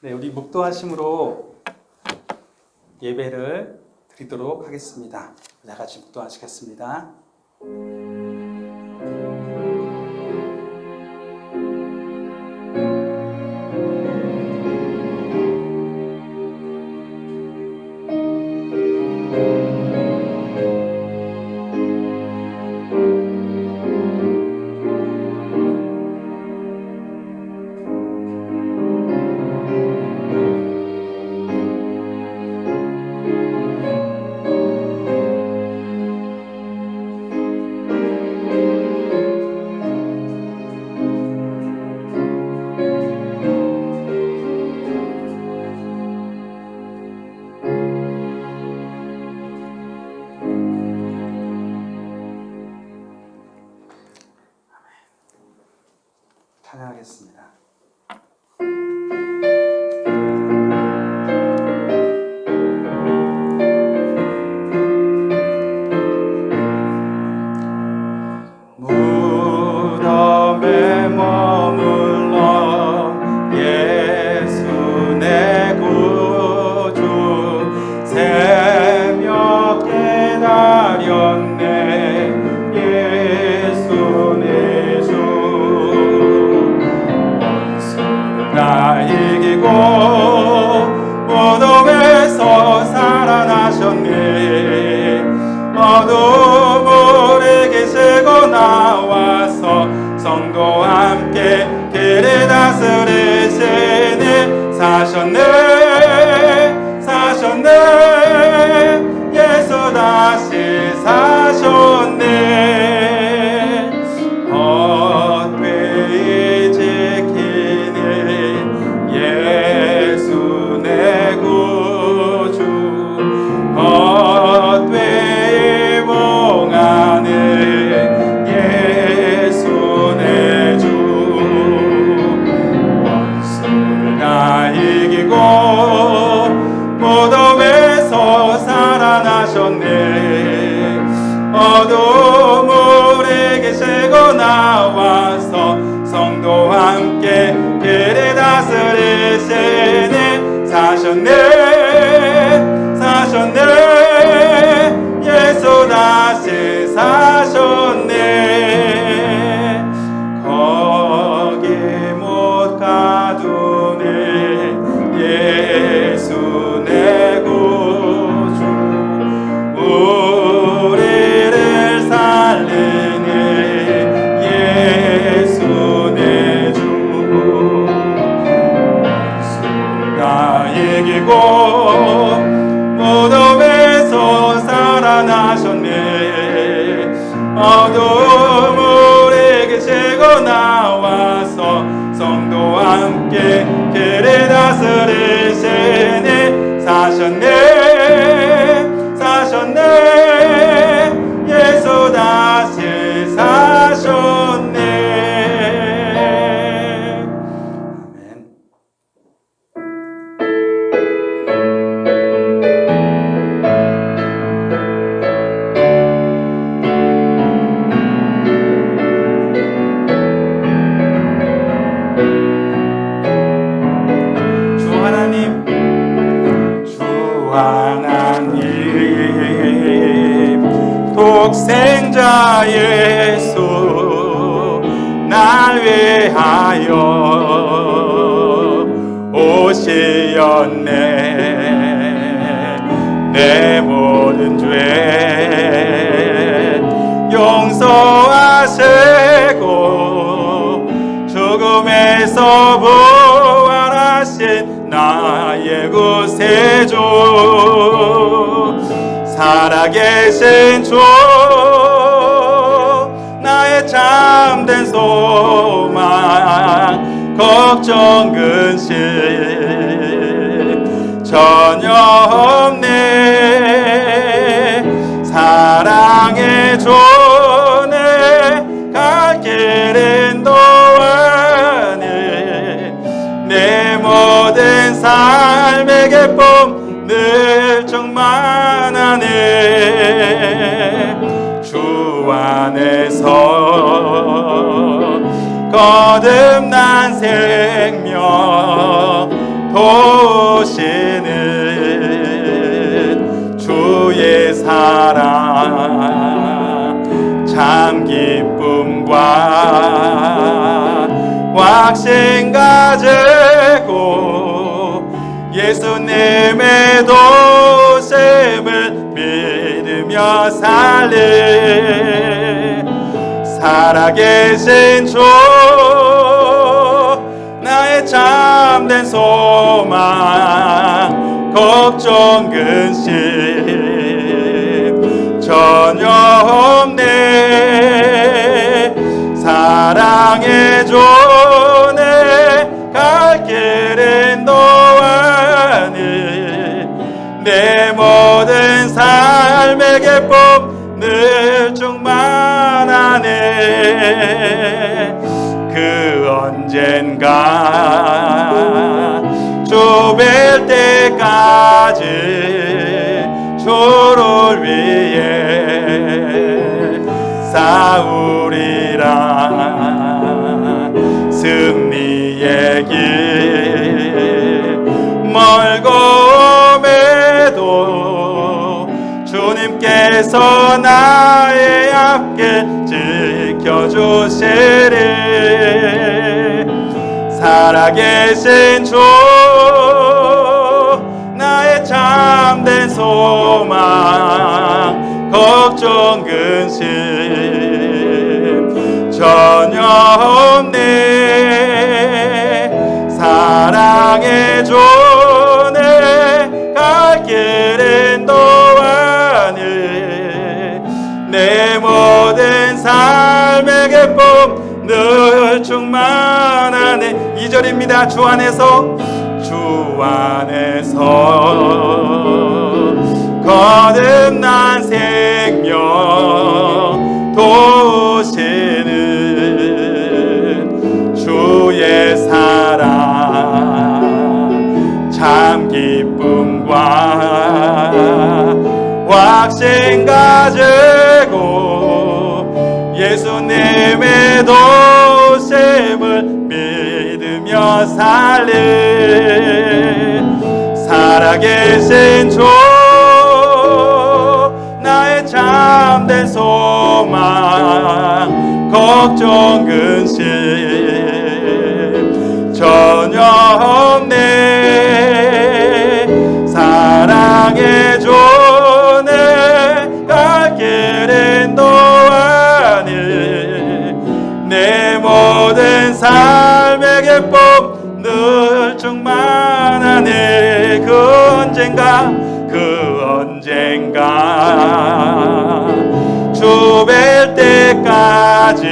네, 우리 묵도하심으로 예배를 드리도록 하겠습니다. 다 같이 묵도하시겠습니다. 찬양하겠습니다. 무덤에 머물러 예수 내 구주 새벽 기다렸네. 예수 내 주 원수를 다 이기고 무덤에서 살아나셨네. 어둠을 이기시고 나와서 성도와 함께 길을 다스리시니 사셨네 사셨네. 예수 다시 사셨네. 헛되이 지키니 예수 내 구주 헛되이 봉하네. 예수 내 주 원수를 다 이기고 무덤에서 살아나셨네. 어둠을 이기시고 나와서 성도와 함께 길을 다스리시니 사셨네 사셨네. 예수 다시 사셨네. 거기 못 가두네. 예수 내 구주 우리를 살리네. 예수 내 주 원수를 다 이기고 무덤에서 살아나셨네. 어둠을 이기시고 나와서 성도와 함께 길을 다스리시니 사셨네 사셨네. 예수 다시 사셨네. 아멘. 하나님 독생자 예수 날 위하여 오시었네. 내 모든 죄 용서하시고 죽음에서 부활하신 나의 구세주 살아계신 주 나의 참된 소망 걱정 근심 전혀 없네. 사랑의 주네 갈 길은 도하네. 내 모든 삶의 기쁨 늘 충만하네. 주 안에서 거듭난 생명 도우시는 주의 사랑 참 기쁨과 확신 가지고 예수님의 도심을 믿으며 살리 살아계신 주 나의 참된 소망 걱정 근심 전혀 없네 사랑해 주네 갈 길은 너와니 내 모든 삶의 기쁨 늘 충만하네 그 언젠가 주 뵐 때까지 주를 위해 싸우리라 승리의 길 멀고 험해도 주님께서 나의 앞길 지켜주시리 살아계신 주 나의 참된 소망 걱정 근심 전혀 없네 사랑해 주네 갈 길은 너와니 내 모든 삶의 기쁨 늘 충만하네 2절입니다 주 안에서 거듭난 생명 도우시는 주의 사랑 참 기쁨과 확신 가지고 예수님의 도심을 믿으며 살리 살아계신 주 나의 참된 소망 걱정 근심 전혀 없네 사랑해 주네 갈 길은 너와니 내 모든 삶의 기쁨 늘 충만하네 그 언젠가 주 뵐 때까지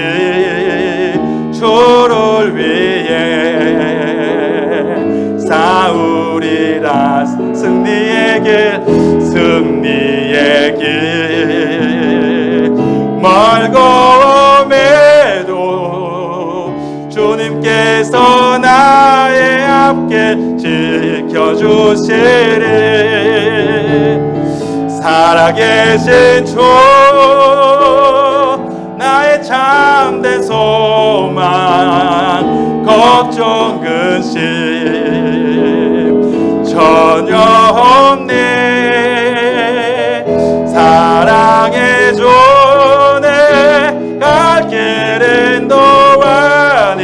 주를 위해 싸우리라 승리의 길 멀고 험해도 주님께서 나의 앞길 지켜주시리 살아계신 주 나의 참된 소망 걱정 근심 전혀 없네 사랑해 주네 갈 길은 너와니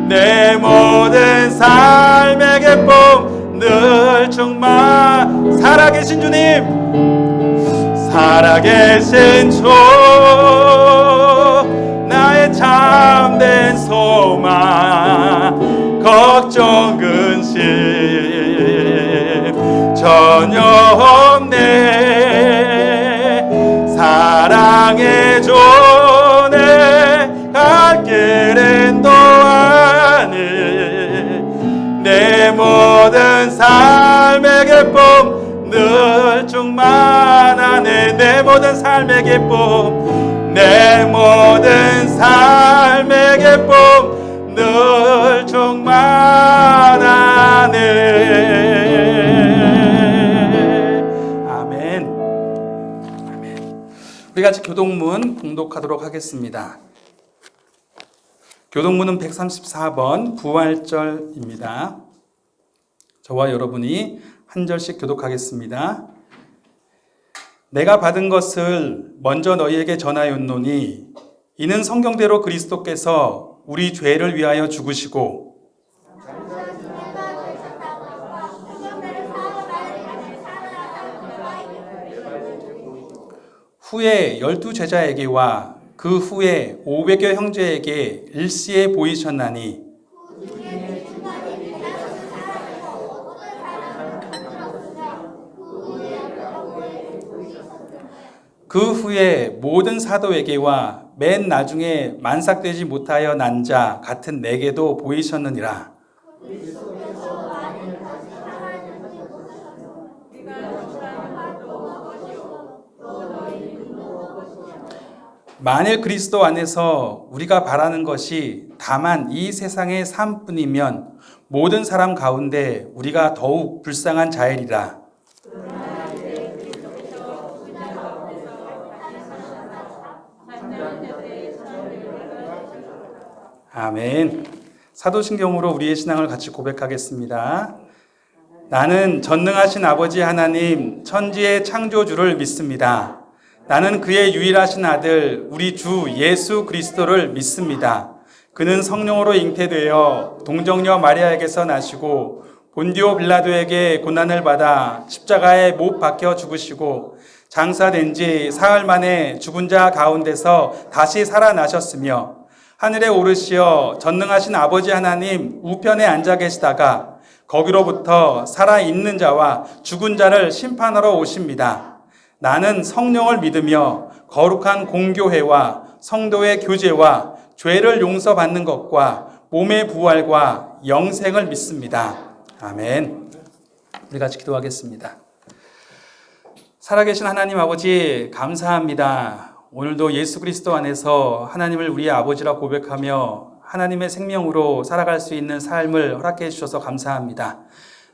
내 모든 삶의 기쁨 늘 충만 살아계신 주님 살아계신 주 나의 참된 소망 걱정 근심 전혀 없네 사랑해 주네 갈 길은 너와니 내 모든 삶의 기쁨 늘 충만하네 내 모든 삶의 기쁨 내 모든 삶의 기쁨 늘 충만하네 아멘. 우리 같이 교동문 봉독하도록 하겠습니다. 교동문은 134번 부활절입니다. 저와 여러분이 한 절씩 교독하겠습니다. 내가 받은 것을 먼저 너희에게 전하였노니 이는 성경대로 그리스도께서 우리 죄를 위하여 죽으시고 후에 12제자에게와 그 후에 500여 형제에게 일시에 보이셨나니 그 후에 모든 사도에게와 맨 나중에 만삭되지 못하여 난 자 같은 내게도 보이셨느니라. 만일 그리스도 안에서 우리가 바라는 것이 다만 이 세상의 삶뿐이면 모든 사람 가운데 우리가 더욱 불쌍한 자이리라. 아멘. 사도신경으로 우리의 신앙을 같이 고백하겠습니다. 나는 전능하신 아버지 하나님 천지의 창조주를 믿습니다. 나는 그의 유일하신 아들 우리 주 예수 그리스도를 믿습니다. 그는 성령으로 잉태되어 동정녀 마리아에게서 나시고 본디오 빌라도에게 고난을 받아 십자가에 못 박혀 죽으시고 장사된 지 사흘 만에 죽은 자 가운데서 다시 살아나셨으며 하늘에 오르시어 전능하신 아버지 하나님 우편에 앉아 계시다가 거기로부터 살아있는 자와 죽은 자를 심판하러 오십니다. 나는 성령을 믿으며 거룩한 공교회와 성도의 교제와 죄를 용서받는 것과 몸의 부활과 영생을 믿습니다. 아멘. 우리 같이 기도하겠습니다. 살아계신 하나님 아버지 감사합니다. 오늘도 예수 그리스도 안에서 하나님을 우리의 아버지라 고백하며 하나님의 생명으로 살아갈 수 있는 삶을 허락해 주셔서 감사합니다.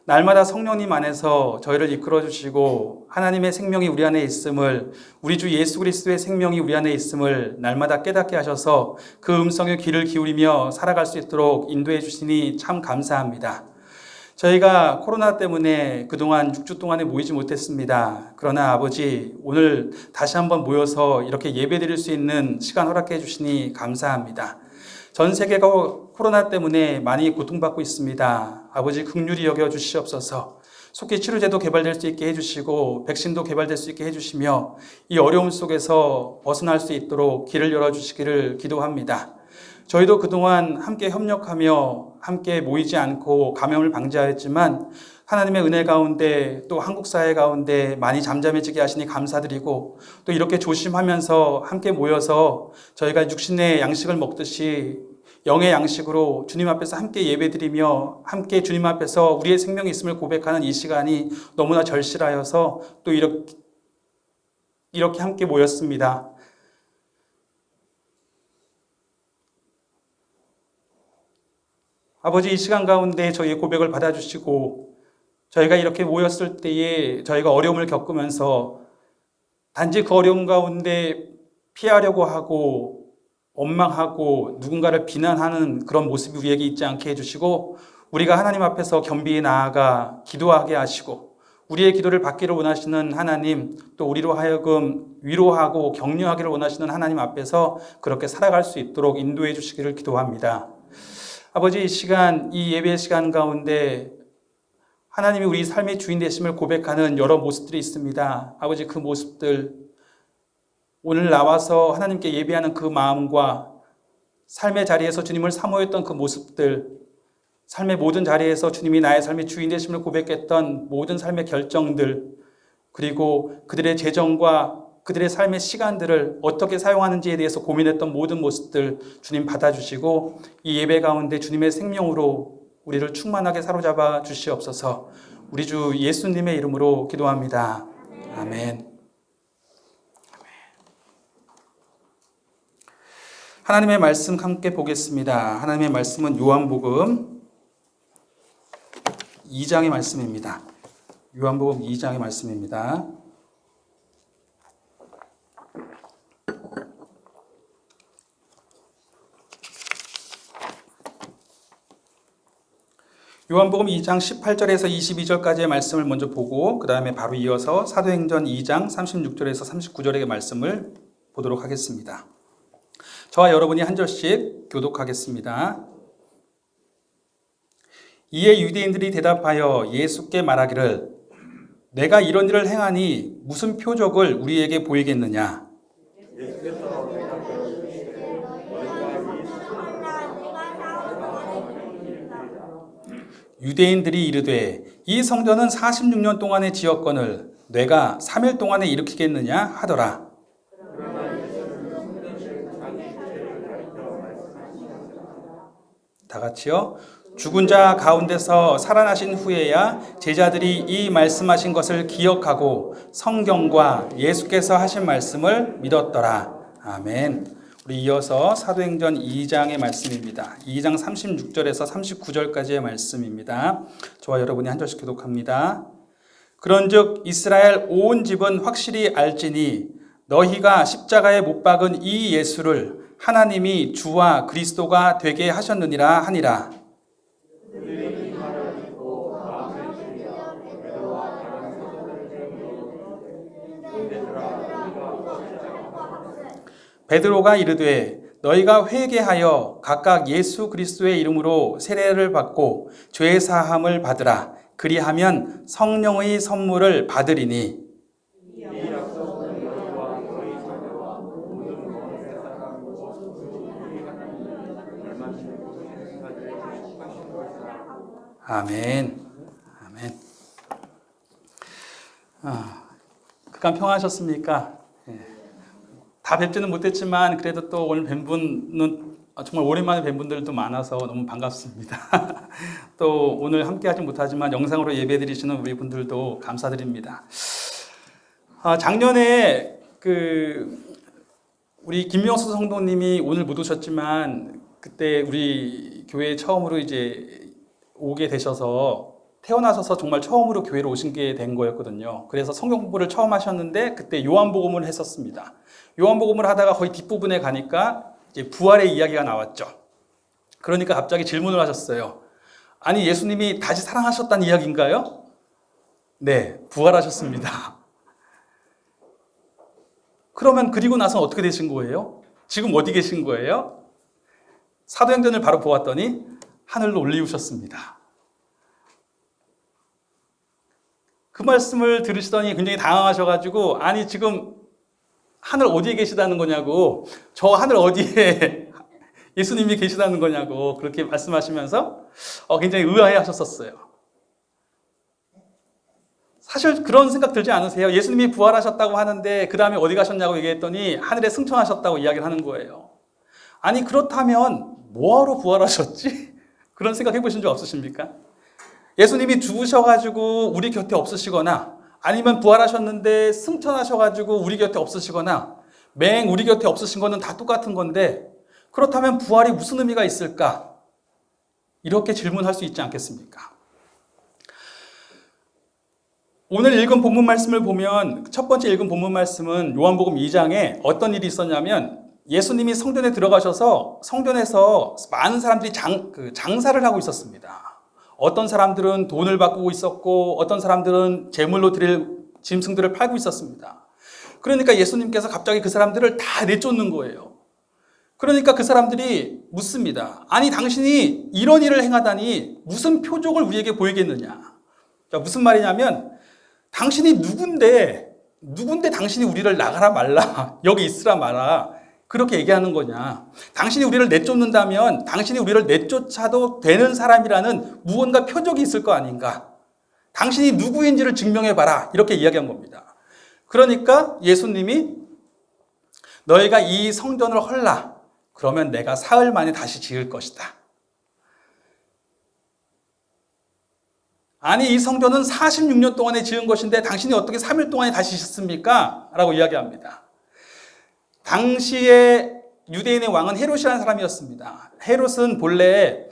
날마다 성령님 안에서 저희를 이끌어 주시고 하나님의 생명이 우리 안에 있음을, 우리 주 예수 그리스도의 생명이 우리 안에 있음을 날마다 깨닫게 하셔서 그 음성에 귀를 기울이며 살아갈 수 있도록 인도해 주시니 참 감사합니다. 저희가 코로나 때문에 그동안 6주 동안에 모이지 못했습니다. 그러나 아버지 오늘 다시 한번 모여서 이렇게 예배 드릴 수 있는 시간 허락해 주시니 감사합니다. 전 세계가 코로나 때문에 많이 고통받고 있습니다. 아버지 긍휼히 여겨 주시옵소서. 속히 치료제도 개발될 수 있게 해주시고 백신도 개발될 수 있게 해주시며 이 어려움 속에서 벗어날 수 있도록 길을 열어주시기를 기도합니다. 저희도 그동안 함께 협력하며 함께 모이지 않고 감염을 방지하였지만 하나님의 은혜 가운데 또 한국 사회 가운데 많이 잠잠해지게 하시니 감사드리고 또 이렇게 조심하면서 함께 모여서 저희가 육신의 양식을 먹듯이 영의 양식으로 주님 앞에서 함께 예배드리며 함께 주님 앞에서 우리의 생명이 있음을 고백하는 이 시간이 너무나 절실하여서 또 이렇게 함께 모였습니다. 아버지 이 시간 가운데 저희의 고백을 받아주시고 저희가 이렇게 모였을 때에 저희가 어려움을 겪으면서 단지 그 어려움 가운데 피하려고 하고 원망하고 누군가를 비난하는 그런 모습이 우리에게 있지 않게 해주시고 우리가 하나님 앞에서 겸비히 나아가 기도하게 하시고 우리의 기도를 받기를 원하시는 하나님 또 우리로 하여금 위로하고 격려하기를 원하시는 하나님 앞에서 그렇게 살아갈 수 있도록 인도해 주시기를 기도합니다. 아버지 이 시간 이 예배 시간 가운데 하나님이 우리 삶의 주인 되심을 고백하는 여러 모습들이 있습니다. 아버지 그 모습들 오늘 나와서 하나님께 예배하는 그 마음과 삶의 자리에서 주님을 사모했던 그 모습들 삶의 모든 자리에서 주님이 나의 삶의 주인 되심을 고백했던 모든 삶의 결정들 그리고 그들의 재정과 그들의 삶의 시간들을 어떻게 사용하는지에 대해서 고민했던 모든 모습들 주님 받아주시고 이 예배 가운데 주님의 생명으로 우리를 충만하게 사로잡아 주시옵소서. 우리 주 예수님의 이름으로 기도합니다. 아멘. 하나님의 말씀 함께 보겠습니다. 하나님의 말씀은 요한복음 2장의 말씀입니다. 요한복음 2장의 말씀입니다. 요한복음 2장 18절에서 22절까지의 말씀을 먼저 보고 그 다음에 바로 이어서 사도행전 2장 36절에서 39절의 말씀을 보도록 하겠습니다. 저와 여러분이 한 절씩 교독하겠습니다. 이에 유대인들이 대답하여 예수께 말하기를 내가 이런 일을 행하니 무슨 표적을 우리에게 보이겠느냐? 유대인들이 이르되 이 성전은 46년 동안의 지었건을 내가 3일 동안에 일으키겠느냐 하더라. 다 같이요. 죽은 자 가운데서 살아나신 후에야 제자들이 이 말씀하신 것을 기억하고 성경과 예수께서 하신 말씀을 믿었더라. 아멘. 우리 이어서 사도행전 2장의 말씀입니다. 2장 36절에서 39절까지의 말씀입니다. 저와 여러분이 한 절씩 교독합니다. 그런즉 이스라엘 온 집은 확실히 알지니 너희가 십자가에 못 박은 이 예수를 하나님이 주와 그리스도가 되게 하셨느니라 하니라. 베드로가 이르되 너희가 회개하여 각각 예수 그리스도의 이름으로 세례를 받고 죄 사함을 받으라. 그리하면 성령의 선물을 받으리니. 아멘. 아멘. 그간 평안하셨습니까? 다 뵙지는 못했지만 그래도 또 오늘 뵌 분은 정말 오랜만에 뵌 분들도 많아서 너무 반갑습니다. 또 오늘 함께 하지 못하지만 영상으로 예배 드리시는 우리 분들도 감사드립니다. 작년에 우리 김명수 성도님이 오늘 못 오셨지만 그때 우리 교회에 처음으로 이제 오게 되셔서 태어나셔서 정말 처음으로 교회로 오신 게 된 거였거든요. 그래서 성경 공부를 처음 하셨는데 그때 요한복음을 했었습니다. 요한복음을 하다가 거의 뒷부분에 가니까 이제 부활의 이야기가 나왔죠. 그러니까 갑자기 질문을 하셨어요. 아니 예수님이 다시 살아나셨다는 이야기인가요? 네, 부활하셨습니다. 그러면 그리고 나서 어떻게 되신 거예요? 지금 어디 계신 거예요? 사도행전을 바로 보았더니 하늘로 올리우셨습니다. 그 말씀을 들으시더니 굉장히 당황하셔가지고 아니 지금 하늘 어디에 계시다는 거냐고 저 하늘 어디에 예수님이 계시다는 거냐고 그렇게 말씀하시면서 굉장히 의아해하셨었어요. 사실 그런 생각 들지 않으세요? 예수님이 부활하셨다고 하는데 그 다음에 어디 가셨냐고 얘기했더니 하늘에 승천하셨다고 이야기를 하는 거예요. 아니 그렇다면 뭐하러 부활하셨지? 그런 생각 해보신 적 없으십니까? 예수님이 죽으셔가지고 우리 곁에 없으시거나 아니면 부활하셨는데 승천하셔가지고 우리 곁에 없으시거나 맹 우리 곁에 없으신 거는 다 똑같은 건데 그렇다면 부활이 무슨 의미가 있을까? 이렇게 질문할 수 있지 않겠습니까? 오늘 읽은 본문 말씀을 보면 첫 번째 읽은 본문 말씀은 요한복음 2장에 어떤 일이 있었냐면 예수님이 성전에 들어가셔서 성전에서 많은 사람들이 장사를 하고 있었습니다. 어떤 사람들은 돈을 바꾸고 있었고 어떤 사람들은 제물로 드릴 짐승들을 팔고 있었습니다. 그러니까 예수님께서 갑자기 그 사람들을 다 내쫓는 거예요. 그러니까 그 사람들이 묻습니다. 아니 당신이 이런 일을 행하다니 무슨 표적을 우리에게 보이겠느냐. 자, 무슨 말이냐면 당신이 누군데 당신이 우리를 나가라 말라 여기 있으라 마라 그렇게 얘기하는 거냐. 당신이 우리를 내쫓는다면 당신이 우리를 내쫓아도 되는 사람이라는 무언가 표적이 있을 거 아닌가. 당신이 누구인지를 증명해봐라 이렇게 이야기한 겁니다. 그러니까 예수님이 너희가 이 성전을 헐라 그러면 내가 사흘 만에 다시 지을 것이다. 아니 이 성전은 46년 동안에 지은 것인데 당신이 어떻게 3일 동안에 다시 짓습니까? 라고 이야기합니다. 당시에 유대인의 왕은 헤롯이라는 사람이었습니다. 헤롯은 본래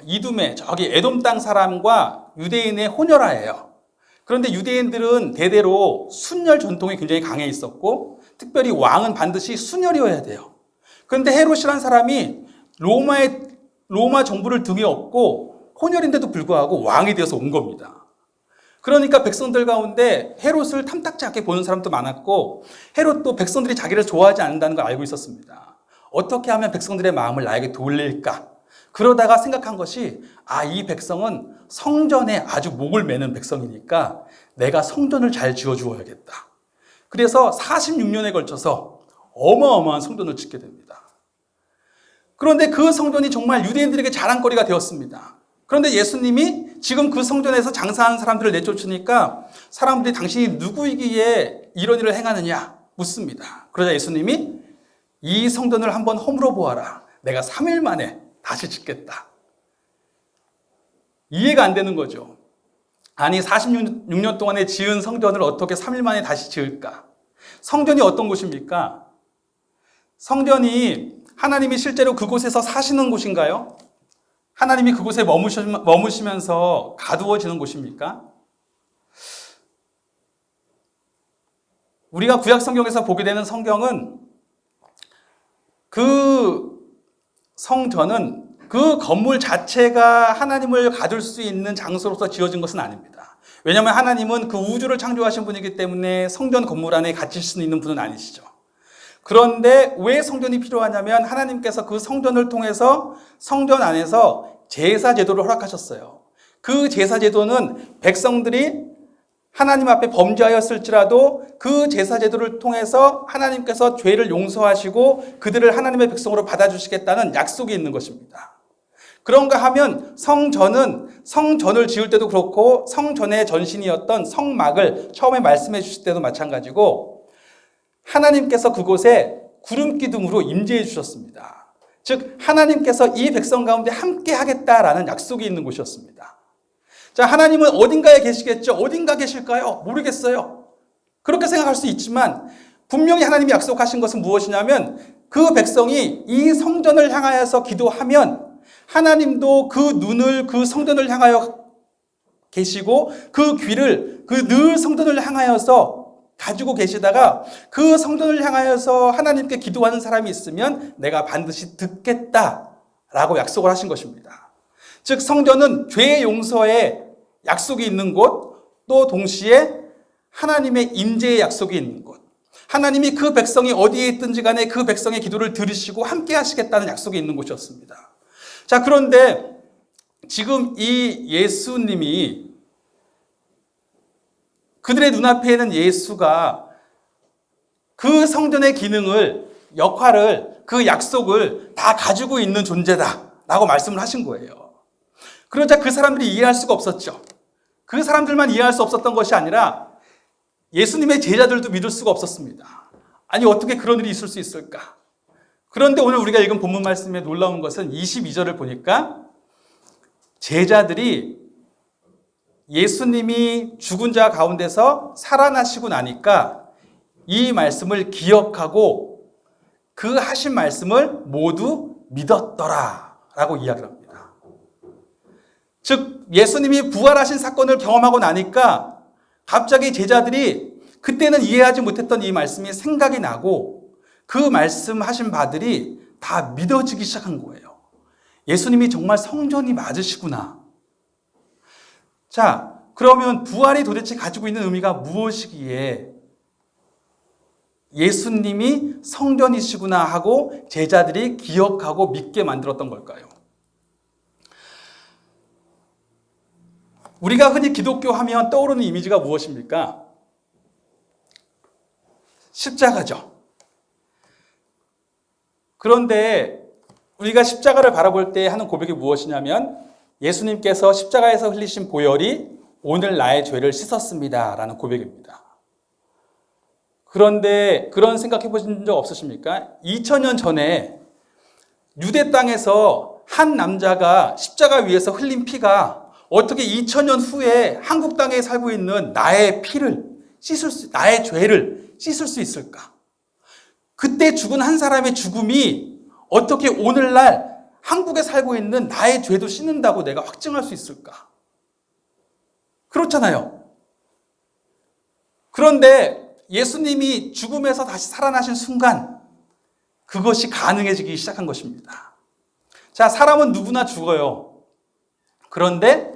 이두메 저기 에돔 땅 사람과 유대인의 혼혈아예요. 그런데 유대인들은 대대로 순혈 전통이 굉장히 강해 있었고 특별히 왕은 반드시 순혈이어야 돼요. 그런데 헤롯이라는 사람이 로마 정부를 등에 업고 혼혈인데도 불구하고 왕이 되어서 온 겁니다. 그러니까 백성들 가운데 헤롯을 탐탁지 않게 보는 사람도 많았고 헤롯도 백성들이 자기를 좋아하지 않는다는 걸 알고 있었습니다. 어떻게 하면 백성들의 마음을 나에게 돌릴까? 그러다가 생각한 것이 이 백성은 성전에 아주 목을 매는 백성이니까 내가 성전을 잘 지어주어야겠다. 그래서 46년에 걸쳐서 어마어마한 성전을 짓게 됩니다. 그런데 그 성전이 정말 유대인들에게 자랑거리가 되었습니다. 그런데 예수님이 지금 그 성전에서 장사하는 사람들을 내쫓으니까 사람들이 당신이 누구이기에 이런 일을 행하느냐 묻습니다. 그러자 예수님이 이 성전을 한번 허물어 보아라. 내가 3일 만에 다시 짓겠다. 이해가 안 되는 거죠. 아니 46년 동안에 지은 성전을 어떻게 3일 만에 다시 지을까? 성전이 어떤 곳입니까? 성전이 하나님이 실제로 그곳에서 사시는 곳인가요? 하나님이 그곳에 머무시면서 가두어지는 곳입니까? 우리가 구약 성경에서 보게 되는 성경은 그 성전은 그 건물 자체가 하나님을 가둘 수 있는 장소로서 지어진 것은 아닙니다. 왜냐하면 하나님은 그 우주를 창조하신 분이기 때문에 성전 건물 안에 갇힐 수 있는 분은 아니시죠. 그런데 왜 성전이 필요하냐면 하나님께서 그 성전을 통해서 성전 안에서 제사 제도를 허락하셨어요. 그 제사 제도는 백성들이 하나님 앞에 범죄하였을지라도 그 제사 제도를 통해서 하나님께서 죄를 용서하시고 그들을 하나님의 백성으로 받아주시겠다는 약속이 있는 것입니다. 그런가 하면 성전을 지을 때도 그렇고 성전의 전신이었던 성막을 처음에 말씀해 주실 때도 마찬가지고 하나님께서 그곳에 구름 기둥으로 임재해 주셨습니다. 즉 하나님께서 이 백성 가운데 함께 하겠다라는 약속이 있는 곳이었습니다. 자, 하나님은 어딘가에 계시겠죠? 어딘가 계실까요? 모르겠어요. 그렇게 생각할 수 있지만 분명히 하나님이 약속하신 것은 무엇이냐면 그 백성이 이 성전을 향하여서 기도하면 하나님도 그 눈을 그 성전을 향하여 계시고 그 귀를 그 늘 성전을 향하여서 가지고 계시다가 그 성전을 향하여서 하나님께 기도하는 사람이 있으면 내가 반드시 듣겠다라고 약속을 하신 것입니다. 즉 성전은 죄의 용서의 약속이 있는 곳, 또 동시에 하나님의 임재의 약속이 있는 곳, 하나님이 그 백성이 어디에 있든지 간에 그 백성의 기도를 들으시고 함께 하시겠다는 약속이 있는 곳이었습니다. 자, 그런데 지금 이 예수님이 그들의 눈앞에 있는 예수가 그 성전의 기능을, 역할을, 그 약속을 다 가지고 있는 존재다라고 말씀을 하신 거예요. 그러자 그 사람들이 이해할 수가 없었죠. 그 사람들만 이해할 수 없었던 것이 아니라 예수님의 제자들도 믿을 수가 없었습니다. 아니 어떻게 그런 일이 있을 수 있을까? 그런데 오늘 우리가 읽은 본문 말씀에 놀라운 것은 22절을 보니까 제자들이 예수님이 죽은 자 가운데서 살아나시고 나니까 이 말씀을 기억하고 그 하신 말씀을 모두 믿었더라 라고 이야기를 합니다. 즉 예수님이 부활하신 사건을 경험하고 나니까 갑자기 제자들이 그때는 이해하지 못했던 이 말씀이 생각이 나고 그 말씀하신 바들이 다 믿어지기 시작한 거예요. 예수님이 정말 성전이 맞으시구나. 자, 그러면 부활이 도대체 가지고 있는 의미가 무엇이기에 예수님이 성전이시구나 하고 제자들이 기억하고 믿게 만들었던 걸까요? 우리가 흔히 기독교 하면 떠오르는 이미지가 무엇입니까? 십자가죠. 그런데 우리가 십자가를 바라볼 때 하는 고백이 무엇이냐면 예수님께서 십자가에서 흘리신 보혈이 오늘 나의 죄를 씻었습니다 라는 고백입니다. 그런데 그런 생각해 보신 적 없으십니까? 2000년 전에 유대 땅에서 한 남자가 십자가 위에서 흘린 피가 어떻게 2000년 후에 한국 땅에 살고 있는 나의 나의 죄를 씻을 수 있을까? 그때 죽은 한 사람의 죽음이 어떻게 오늘날 한국에 살고 있는 나의 죄도 씻는다고 내가 확증할 수 있을까? 그렇잖아요. 그런데 예수님이 죽음에서 다시 살아나신 순간 그것이 가능해지기 시작한 것입니다. 자, 사람은 누구나 죽어요. 그런데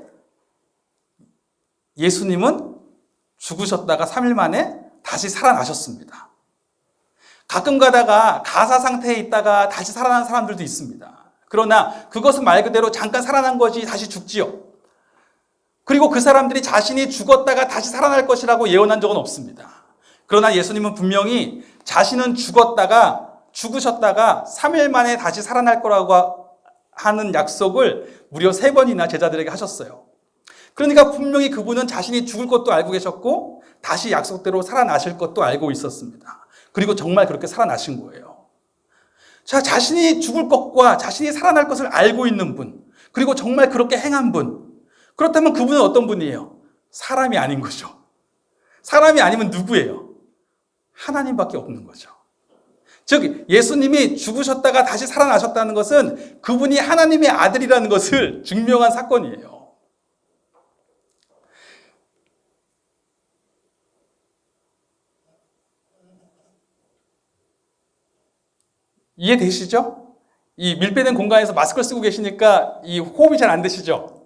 예수님은 죽으셨다가 3일 만에 다시 살아나셨습니다. 가끔 가다가 가사 상태에 있다가 다시 살아난 사람들도 있습니다. 그러나 그것은 말 그대로 잠깐 살아난 것이 다시 죽지요. 그리고 그 사람들이 자신이 죽었다가 다시 살아날 것이라고 예언한 적은 없습니다. 그러나 예수님은 분명히 자신은 죽으셨다가 3일 만에 다시 살아날 거라고 하는 약속을 무려 3번이나 제자들에게 하셨어요. 그러니까 분명히 그분은 자신이 죽을 것도 알고 계셨고 다시 약속대로 살아나실 것도 알고 있었습니다. 그리고 정말 그렇게 살아나신 거예요. 자, 자신이 죽을 것과 자신이 살아날 것을 알고 있는 분, 그리고 정말 그렇게 행한 분, 그렇다면 그분은 어떤 분이에요? 사람이 아닌 거죠. 사람이 아니면 누구예요? 하나님밖에 없는 거죠. 즉 예수님이 죽으셨다가 다시 살아나셨다는 것은 그분이 하나님의 아들이라는 것을 증명한 사건이에요. 이해되시죠? 이 밀폐된 공간에서 마스크를 쓰고 계시니까 이 호흡이 잘 안 되시죠?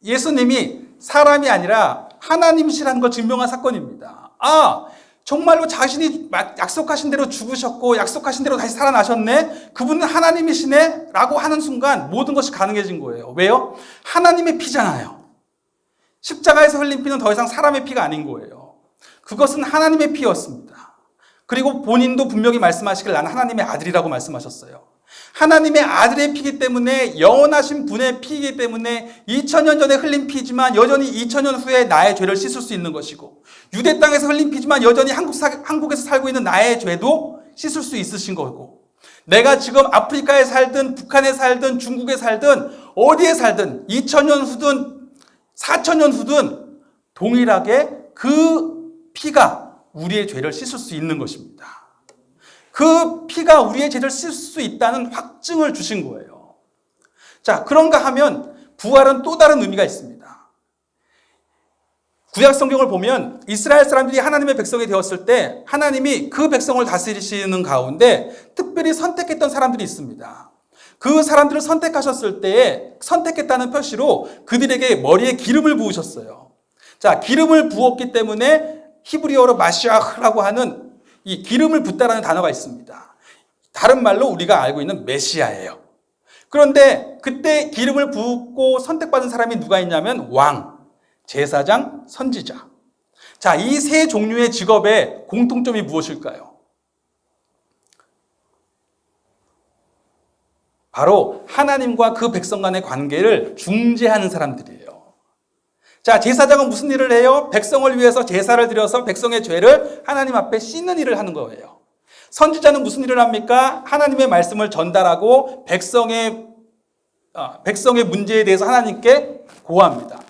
예수님이 사람이 아니라 하나님이시라는 걸 증명한 사건입니다. 정말로 자신이 약속하신 대로 죽으셨고 약속하신 대로 다시 살아나셨네? 그분은 하나님이시네? 라고 하는 순간 모든 것이 가능해진 거예요. 왜요? 하나님의 피잖아요. 십자가에서 흘린 피는 더 이상 사람의 피가 아닌 거예요. 그것은 하나님의 피였습니다. 그리고 본인도 분명히 말씀하시길 나는 하나님의 아들이라고 말씀하셨어요. 하나님의 아들의 피이기 때문에 영원하신 분의 피이기 때문에 2000년 전에 흘린 피지만 여전히 2000년 후에 나의 죄를 씻을 수 있는 것이고 유대 땅에서 흘린 피지만 여전히 한국에서 살고 있는 나의 죄도 씻을 수 있으신 거고 내가 지금 아프리카에 살든 북한에 살든 중국에 살든 어디에 살든 2000년 후든 4000년 후든 동일하게 그 피가 우리의 죄를 씻을 수 있는 것입니다. 그 피가 우리의 죄를 씻을 수 있다는 확증을 주신 거예요. 자, 그런가 하면 부활은 또 다른 의미가 있습니다. 구약 성경을 보면 이스라엘 사람들이 하나님의 백성이 되었을 때 하나님이 그 백성을 다스리시는 가운데 특별히 선택했던 사람들이 있습니다. 그 사람들을 선택하셨을 때에 선택했다는 표시로 그들에게 머리에 기름을 부으셨어요. 자, 기름을 부었기 때문에 히브리어로 마시아흐라고 하는 이 기름을 붓다라는 단어가 있습니다. 다른 말로 우리가 알고 있는 메시아예요. 그런데 그때 기름을 붓고 선택받은 사람이 누가 있냐면 왕, 제사장, 선지자. 자, 이 세 종류의 직업의 공통점이 무엇일까요? 바로 하나님과 그 백성 간의 관계를 중재하는 사람들이에요. 자, 제사장은 무슨 일을 해요? 백성을 위해서 제사를 드려서 백성의 죄를 하나님 앞에 씻는 일을 하는 거예요. 선지자는 무슨 일을 합니까? 하나님의 말씀을 전달하고 백성의 문제에 대해서 하나님께 고합니다.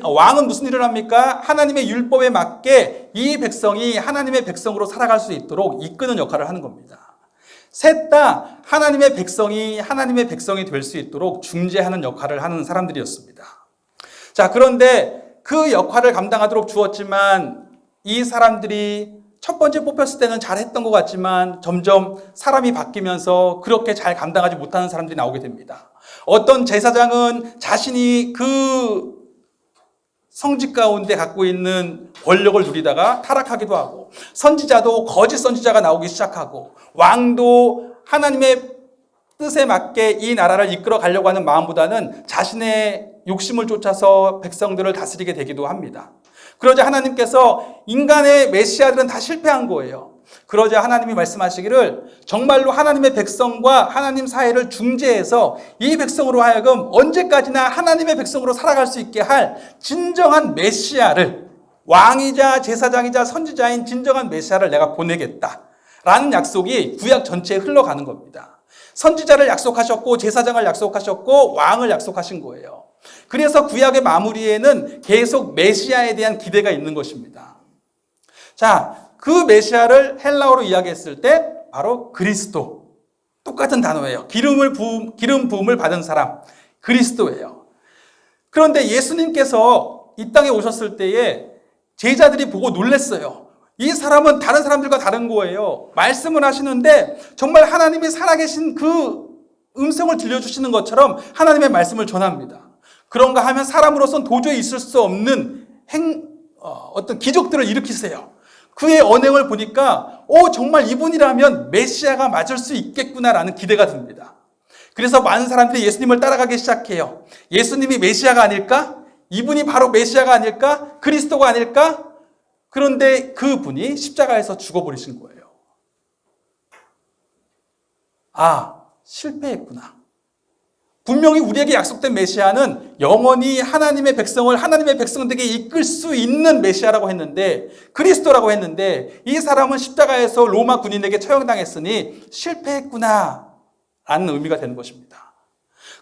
왕은 무슨 일을 합니까? 하나님의 율법에 맞게 이 백성이 하나님의 백성으로 살아갈 수 있도록 이끄는 역할을 하는 겁니다. 셋 다 하나님의 백성이 될 수 있도록 중재하는 역할을 하는 사람들이었습니다. 자, 그런데 그 역할을 감당하도록 주었지만 이 사람들이 첫 번째 뽑혔을 때는 잘했던 것 같지만 점점 사람이 바뀌면서 그렇게 잘 감당하지 못하는 사람들이 나오게 됩니다. 어떤 제사장은 자신이 그 성직 가운데 갖고 있는 권력을 누리다가 타락하기도 하고 선지자도 거짓 선지자가 나오기 시작하고 왕도 하나님의 뜻에 맞게 이 나라를 이끌어 가려고 하는 마음보다는 자신의 욕심을 쫓아서 백성들을 다스리게 되기도 합니다. 그러자 하나님께서 인간의 메시아들은 다 실패한 거예요. 그러자 하나님이 말씀하시기를 정말로 하나님의 백성과 하나님 사이를 중재해서 이 백성으로 하여금 언제까지나 하나님의 백성으로 살아갈 수 있게 할 진정한 메시아를 왕이자 제사장이자 선지자인 진정한 메시아를 내가 보내겠다라는 약속이 구약 전체에 흘러가는 겁니다. 선지자를 약속하셨고 제사장을 약속하셨고 왕을 약속하신 거예요. 그래서 구약의 마무리에는 계속 메시아에 대한 기대가 있는 것입니다. 자, 그 메시아를 헬라어로 이야기했을 때 바로 그리스도. 똑같은 단어예요. 기름 부음을 받은 사람, 그리스도예요. 그런데 예수님께서 이 땅에 오셨을 때에 제자들이 보고 놀랐어요. 이 사람은 다른 사람들과 다른 거예요. 말씀을 하시는데 정말 하나님이 살아계신 그 음성을 들려주시는 것처럼 하나님의 말씀을 전합니다. 그런가 하면 사람으로서는 도저히 있을 수 없는 어떤 기적들을 일으키세요. 그의 언행을 보니까 정말 이분이라면 메시아가 맞을 수 있겠구나라는 기대가 듭니다. 그래서 많은 사람들이 예수님을 따라가기 시작해요. 예수님이 메시아가 아닐까? 이분이 바로 메시아가 아닐까? 그리스도가 아닐까? 그런데 그분이 십자가에서 죽어버리신 거예요. 실패했구나. 분명히 우리에게 약속된 메시아는 영원히 하나님의 백성들에게 이끌 수 있는 메시아라고 했는데, 그리스도라고 했는데, 이 사람은 십자가에서 로마 군인에게 처형당했으니 실패했구나 라는 의미가 되는 것입니다.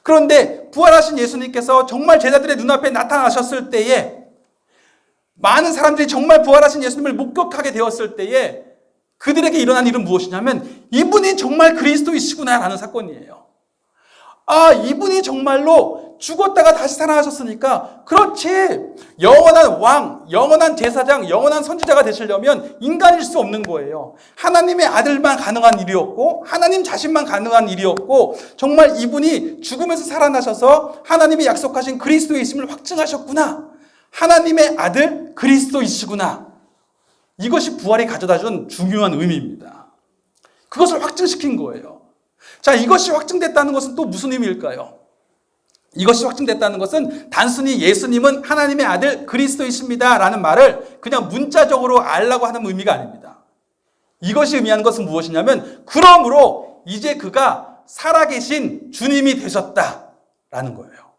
그런데 부활하신 예수님께서 정말 제자들의 눈앞에 나타나셨을 때에, 많은 사람들이 정말 부활하신 예수님을 목격하게 되었을 때에 그들에게 일어난 일은 무엇이냐면, 이분이 정말 그리스도이시구나라는 사건이에요. 이분이 정말로 죽었다가 다시 살아나셨으니까, 그렇지, 영원한 왕, 영원한 제사장, 영원한 선지자가 되시려면 인간일 수 없는 거예요. 하나님의 아들만 가능한 일이었고, 하나님 자신만 가능한 일이었고, 정말 이분이 죽음에서 살아나셔서 하나님이 약속하신 그리스도이심을 확증하셨구나. 하나님의 아들 그리스도이시구나. 이것이 부활이 가져다준 중요한 의미입니다. 그것을 확증시킨 거예요. 자, 이것이 확증됐다는 것은 또 무슨 의미일까요? 이것이 확증됐다는 것은 단순히 예수님은 하나님의 아들 그리스도이십니다 라는 말을 그냥 문자적으로 알라고 하는 의미가 아닙니다. 이것이 의미하는 것은 무엇이냐면, 그러므로 이제 그가 살아계신 주님이 되셨다라는 거예요.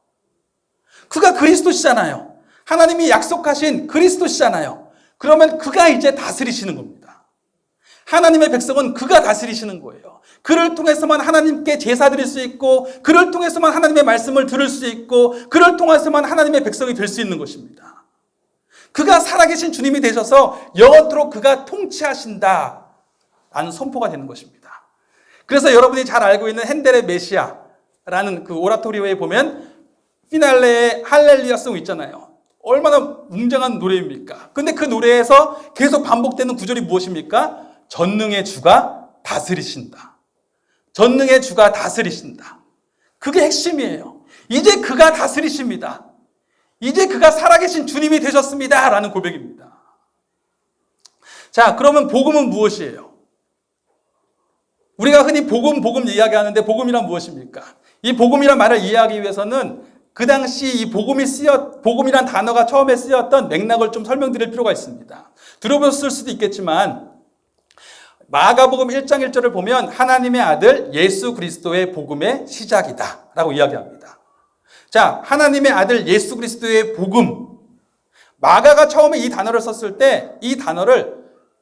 그가 그리스도시잖아요. 하나님이 약속하신 그리스도시잖아요. 그러면 그가 이제 다스리시는 겁니다. 하나님의 백성은 그가 다스리시는 거예요. 그를 통해서만 하나님께 제사 드릴 수 있고, 그를 통해서만 하나님의 말씀을 들을 수 있고, 그를 통해서만 하나님의 백성이 될 수 있는 것입니다. 그가 살아계신 주님이 되셔서 영원토록 그가 통치하신다 라는 선포가 되는 것입니다. 그래서 여러분이 잘 알고 있는 핸델의 메시아라는 그 오라토리오에 보면 피날레에 할렐루야송 있잖아요. 얼마나 웅장한 노래입니까? 근데 그 노래에서 계속 반복되는 구절이 무엇입니까? 전능의 주가 다스리신다. 전능의 주가 다스리신다. 그게 핵심이에요. 이제 그가 다스리십니다. 이제 그가 살아계신 주님이 되셨습니다 라는 고백입니다. 자, 그러면 복음은 무엇이에요? 우리가 흔히 복음 이야기하는데, 복음이란 무엇입니까? 이 복음이란 말을 이해하기 위해서는 그 당시 이 복음이란 단어가 처음에 쓰였던 맥락을 좀 설명드릴 필요가 있습니다. 들어보셨을 수도 있겠지만, 마가복음 1장 1절을 보면 하나님의 아들 예수 그리스도의 복음의 시작이다 라고 이야기합니다. 자, 하나님의 아들 예수 그리스도의 복음. 마가가 처음에 이 단어를 썼을 때 이 단어를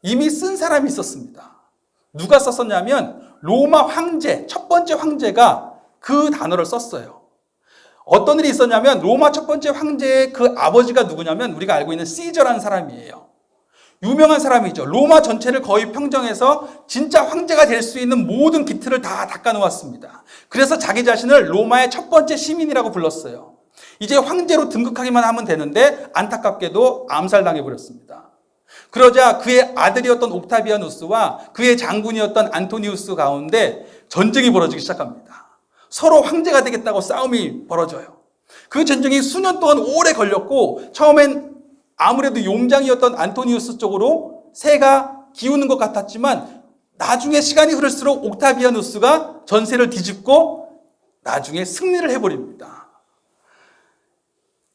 이미 쓴 사람이 있었습니다. 누가 썼었냐면 로마 황제, 첫 번째 황제가 그 단어를 썼어요. 어떤 일이 있었냐면, 로마 첫 번째 황제의 그 아버지가 누구냐면 우리가 알고 있는 시저라는 사람이에요. 유명한 사람이죠. 로마 전체를 거의 평정해서 진짜 황제가 될 수 있는 모든 기틀을 다 닦아놓았습니다. 그래서 자기 자신을 로마의 첫 번째 시민이라고 불렀어요. 이제 황제로 등극하기만 하면 되는데 안타깝게도 암살당해버렸습니다. 그러자 그의 아들이었던 옥타비아누스와 그의 장군이었던 안토니우스 가운데 전쟁이 벌어지기 시작합니다. 서로 황제가 되겠다고 싸움이 벌어져요. 그 전쟁이 수년 동안 오래 걸렸고, 처음엔 아무래도 용장이었던 안토니우스 쪽으로 새가 기우는 것 같았지만, 나중에 시간이 흐를수록 옥타비아누스가 전세를 뒤집고 나중에 승리를 해버립니다.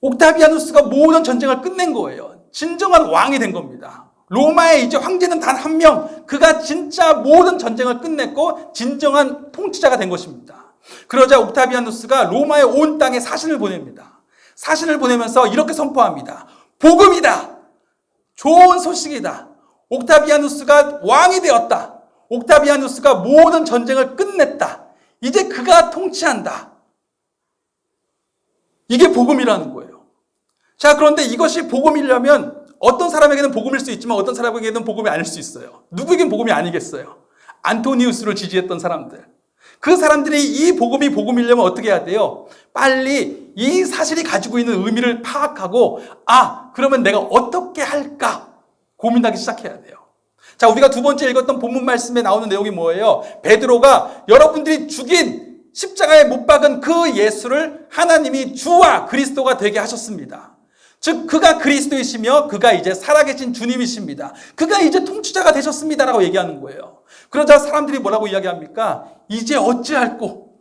옥타비아누스가 모든 전쟁을 끝낸 거예요. 진정한 왕이 된 겁니다. 로마의 이제 황제는 단 한 명, 그가 진짜 모든 전쟁을 끝냈고 진정한 통치자가 된 것입니다. 그러자 옥타비아누스가 로마의 온 땅에 사신을 보냅니다. 사신을 보내면서 이렇게 선포합니다. 복음이다. 좋은 소식이다. 옥타비아누스가 왕이 되었다. 옥타비아누스가 모든 전쟁을 끝냈다. 이제 그가 통치한다. 이게 복음이라는 거예요. 자, 그런데 이것이 복음이려면 어떤 사람에게는 복음일 수 있지만 어떤 사람에게는 복음이 아닐 수 있어요. 누구에겐 복음이 아니겠어요? 안토니우스를 지지했던 사람들. 그 사람들이 이 복음이 복음이려면 어떻게 해야 돼요? 빨리 이 사실이 가지고 있는 의미를 파악하고, 그러면 내가 어떻게 할까 고민하기 시작해야 돼요. 자, 우리가 두 번째 읽었던 본문 말씀에 나오는 내용이 뭐예요? 베드로가 여러분들이 죽인 십자가에 못 박은 그 예수를 하나님이 주와 그리스도가 되게 하셨습니다. 즉 그가 그리스도이시며 그가 이제 살아계신 주님이십니다. 그가 이제 통치자가 되셨습니다라고 얘기하는 거예요. 그러자 사람들이 뭐라고 이야기합니까? 이제 어찌할꼬?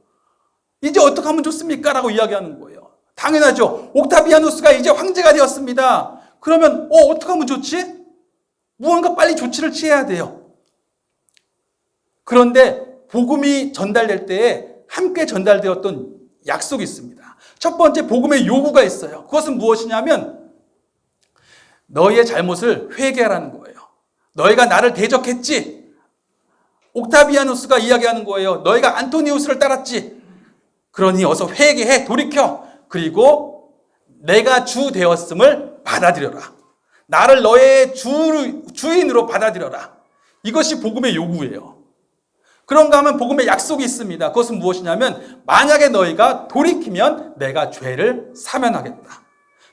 이제 어떻게 하면 좋습니까? 라고 이야기하는 거예요. 당연하죠. 옥타비아누스가 이제 황제가 되었습니다. 그러면 어떻게 하면 좋지? 무언가 빨리 조치를 취해야 돼요. 그런데 복음이 전달될 때에 함께 전달되었던 약속이 있습니다. 첫 번째 복음의 요구가 있어요. 그것은 무엇이냐면 너희의 잘못을 회개하라는 거예요. 너희가 나를 대적했지. 옥타비아누스가 이야기하는 거예요. 너희가 안토니우스를 따랐지. 그러니 어서 회개해, 돌이켜. 그리고 내가 주 되었음을 받아들여라. 나를 너의 주인으로 받아들여라. 이것이 복음의 요구예요. 그런가 하면 복음의 약속이 있습니다. 그것은 무엇이냐면 만약에 너희가 돌이키면 내가 죄를 사면하겠다.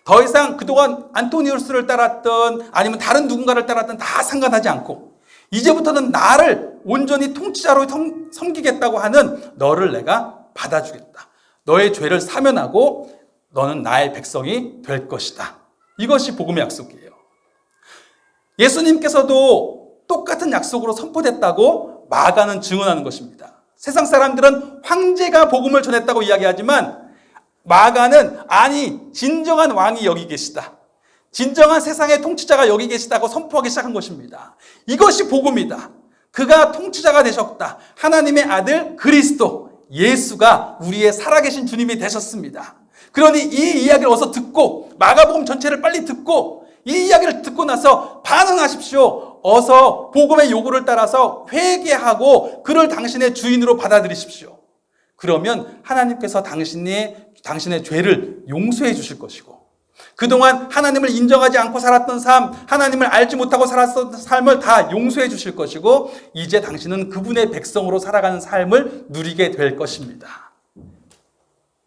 더 이상 그동안 안토니우스를 따랐던 아니면 다른 누군가를 따랐던 다 상관하지 않고 이제부터는 나를 온전히 통치자로 섬기겠다고 하는 너를 내가 받아주겠다. 너의 죄를 사면하고 너는 나의 백성이 될 것이다. 이것이 복음의 약속이에요. 예수님께서도 똑같은 약속으로 선포됐다고 마가는 증언하는 것입니다. 세상 사람들은 황제가 복음을 전했다고 이야기하지만 마가는 아니 진정한 왕이 여기 계시다. 진정한 세상의 통치자가 여기 계시다고 선포하기 시작한 것입니다. 이것이 복음이다. 그가 통치자가 되셨다. 하나님의 아들 그리스도 예수가 우리의 살아계신 주님이 되셨습니다. 그러니 이 이야기를 어서 듣고 마가복음 전체를 빨리 듣고 이 이야기를 듣고 나서 반응하십시오. 어서 복음의 요구를 따라서 회개하고 그를 당신의 주인으로 받아들이십시오. 그러면 하나님께서 당신의 죄를 용서해 주실 것이고 그동안 하나님을 인정하지 않고 살았던 삶, 하나님을 알지 못하고 살았던 삶을 다 용서해 주실 것이고 이제 당신은 그분의 백성으로 살아가는 삶을 누리게 될 것입니다.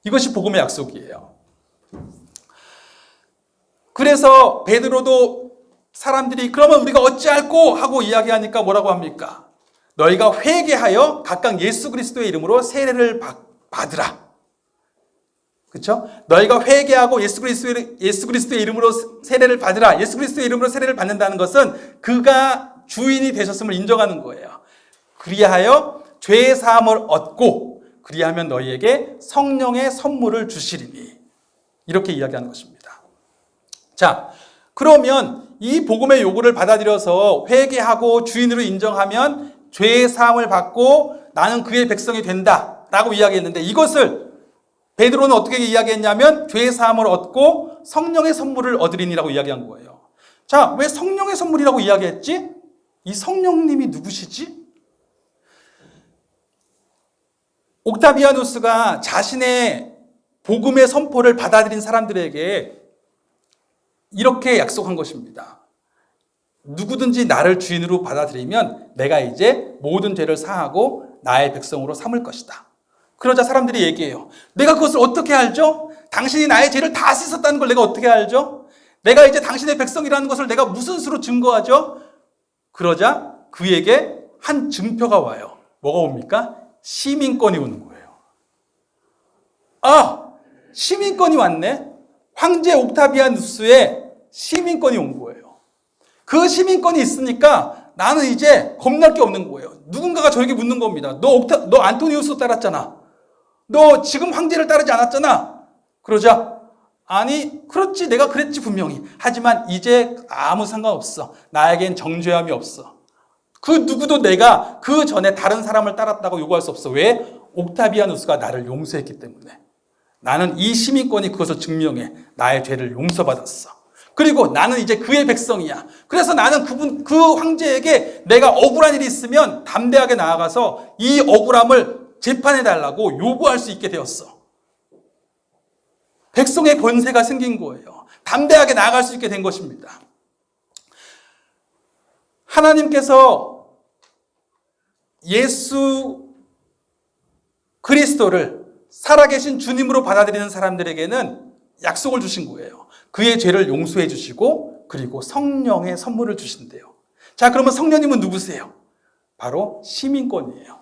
이것이 복음의 약속이에요. 그래서 베드로도 사람들이 그러면 우리가 어찌할꼬 하고 이야기하니까 뭐라고 합니까? 너희가 회개하여 각각 예수 그리스도의 이름으로 세례를 받으라. 그렇죠? 너희가 회개하고 예수 그리스도의 이름으로 세례를 받으라. 예수 그리스도의 이름으로 세례를 받는다는 것은 그가 주인이 되셨음을 인정하는 거예요. 그리하여 죄의 사함을 얻고 그리하면 너희에게 성령의 선물을 주시리니 이렇게 이야기하는 것입니다. 자, 그러면 이 복음의 요구를 받아들여서 회개하고 주인으로 인정하면 죄의 사함을 받고 나는 그의 백성이 된다라고 이야기했는데 이것을 베드로는 어떻게 이야기했냐면 죄의 사함을 얻고 성령의 선물을 얻으리니라고 이야기한 거예요. 자, 왜 성령의 선물이라고 이야기했지? 이 성령님이 누구시지? 옥타비아누스가 자신의 복음의 선포를 받아들인 사람들에게 이렇게 약속한 것입니다. 누구든지 나를 주인으로 받아들이면 내가 이제 모든 죄를 사하고 나의 백성으로 삼을 것이다. 그러자 사람들이 얘기해요. 내가 그것을 어떻게 알죠? 당신이 나의 죄를 다 씻었다는 걸 내가 어떻게 알죠? 내가 이제 당신의 백성이라는 것을 내가 무슨 수로 증거하죠? 그러자 그에게 한 증표가 와요. 뭐가 옵니까? 시민권이 오는 거예요. 아, 시민권이 왔네. 황제 옥타비아누스의 시민권이 온 거예요. 그 시민권이 있으니까 나는 이제 겁날 게 없는 거예요. 누군가가 저에게 묻는 겁니다. 너 안토니우스 따랐잖아. 너 지금 황제를 따르지 않았잖아. 그러자 아니 그렇지 내가 그랬지 분명히. 하지만 이제 아무 상관없어. 나에겐 정죄함이 없어. 그 누구도 내가 그 전에 다른 사람을 따랐다고 요구할 수 없어. 왜? 옥타비아누스가 나를 용서했기 때문에. 나는 이 시민권이 그것을 증명해. 나의 죄를 용서받았어. 그리고 나는 이제 그의 백성이야. 그래서 나는 그 황제에게 내가 억울한 일이 있으면 담대하게 나아가서 이 억울함을 재판해달라고 요구할 수 있게 되었어. 백성의 권세가 생긴 거예요. 담대하게 나아갈 수 있게 된 것입니다. 하나님께서 예수 그리스도를 살아계신 주님으로 받아들이는 사람들에게는 약속을 주신 거예요. 그의 죄를 용서해 주시고 그리고 성령의 선물을 주신대요. 자, 그러면 성령님은 누구세요? 바로 시민권이에요.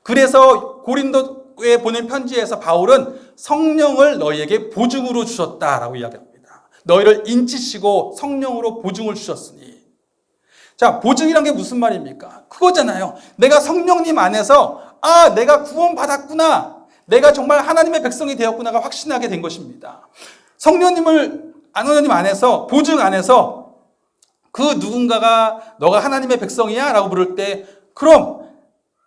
그래서 고린도에 보낸 편지에서 바울은 성령을 너희에게 보증으로 주셨다라고 이야기합니다. 너희를 인치시고 성령으로 보증을 주셨으니. 자, 보증이란 게 무슨 말입니까? 그거잖아요. 내가 성령님 안에서 내가 구원받았구나. 내가 정말 하나님의 백성이 되었구나가 확신하게 된 것입니다. 성령님 안에서, 보증 안에서 그 누군가가 너가 하나님의 백성이야? 라고 부를 때, 그럼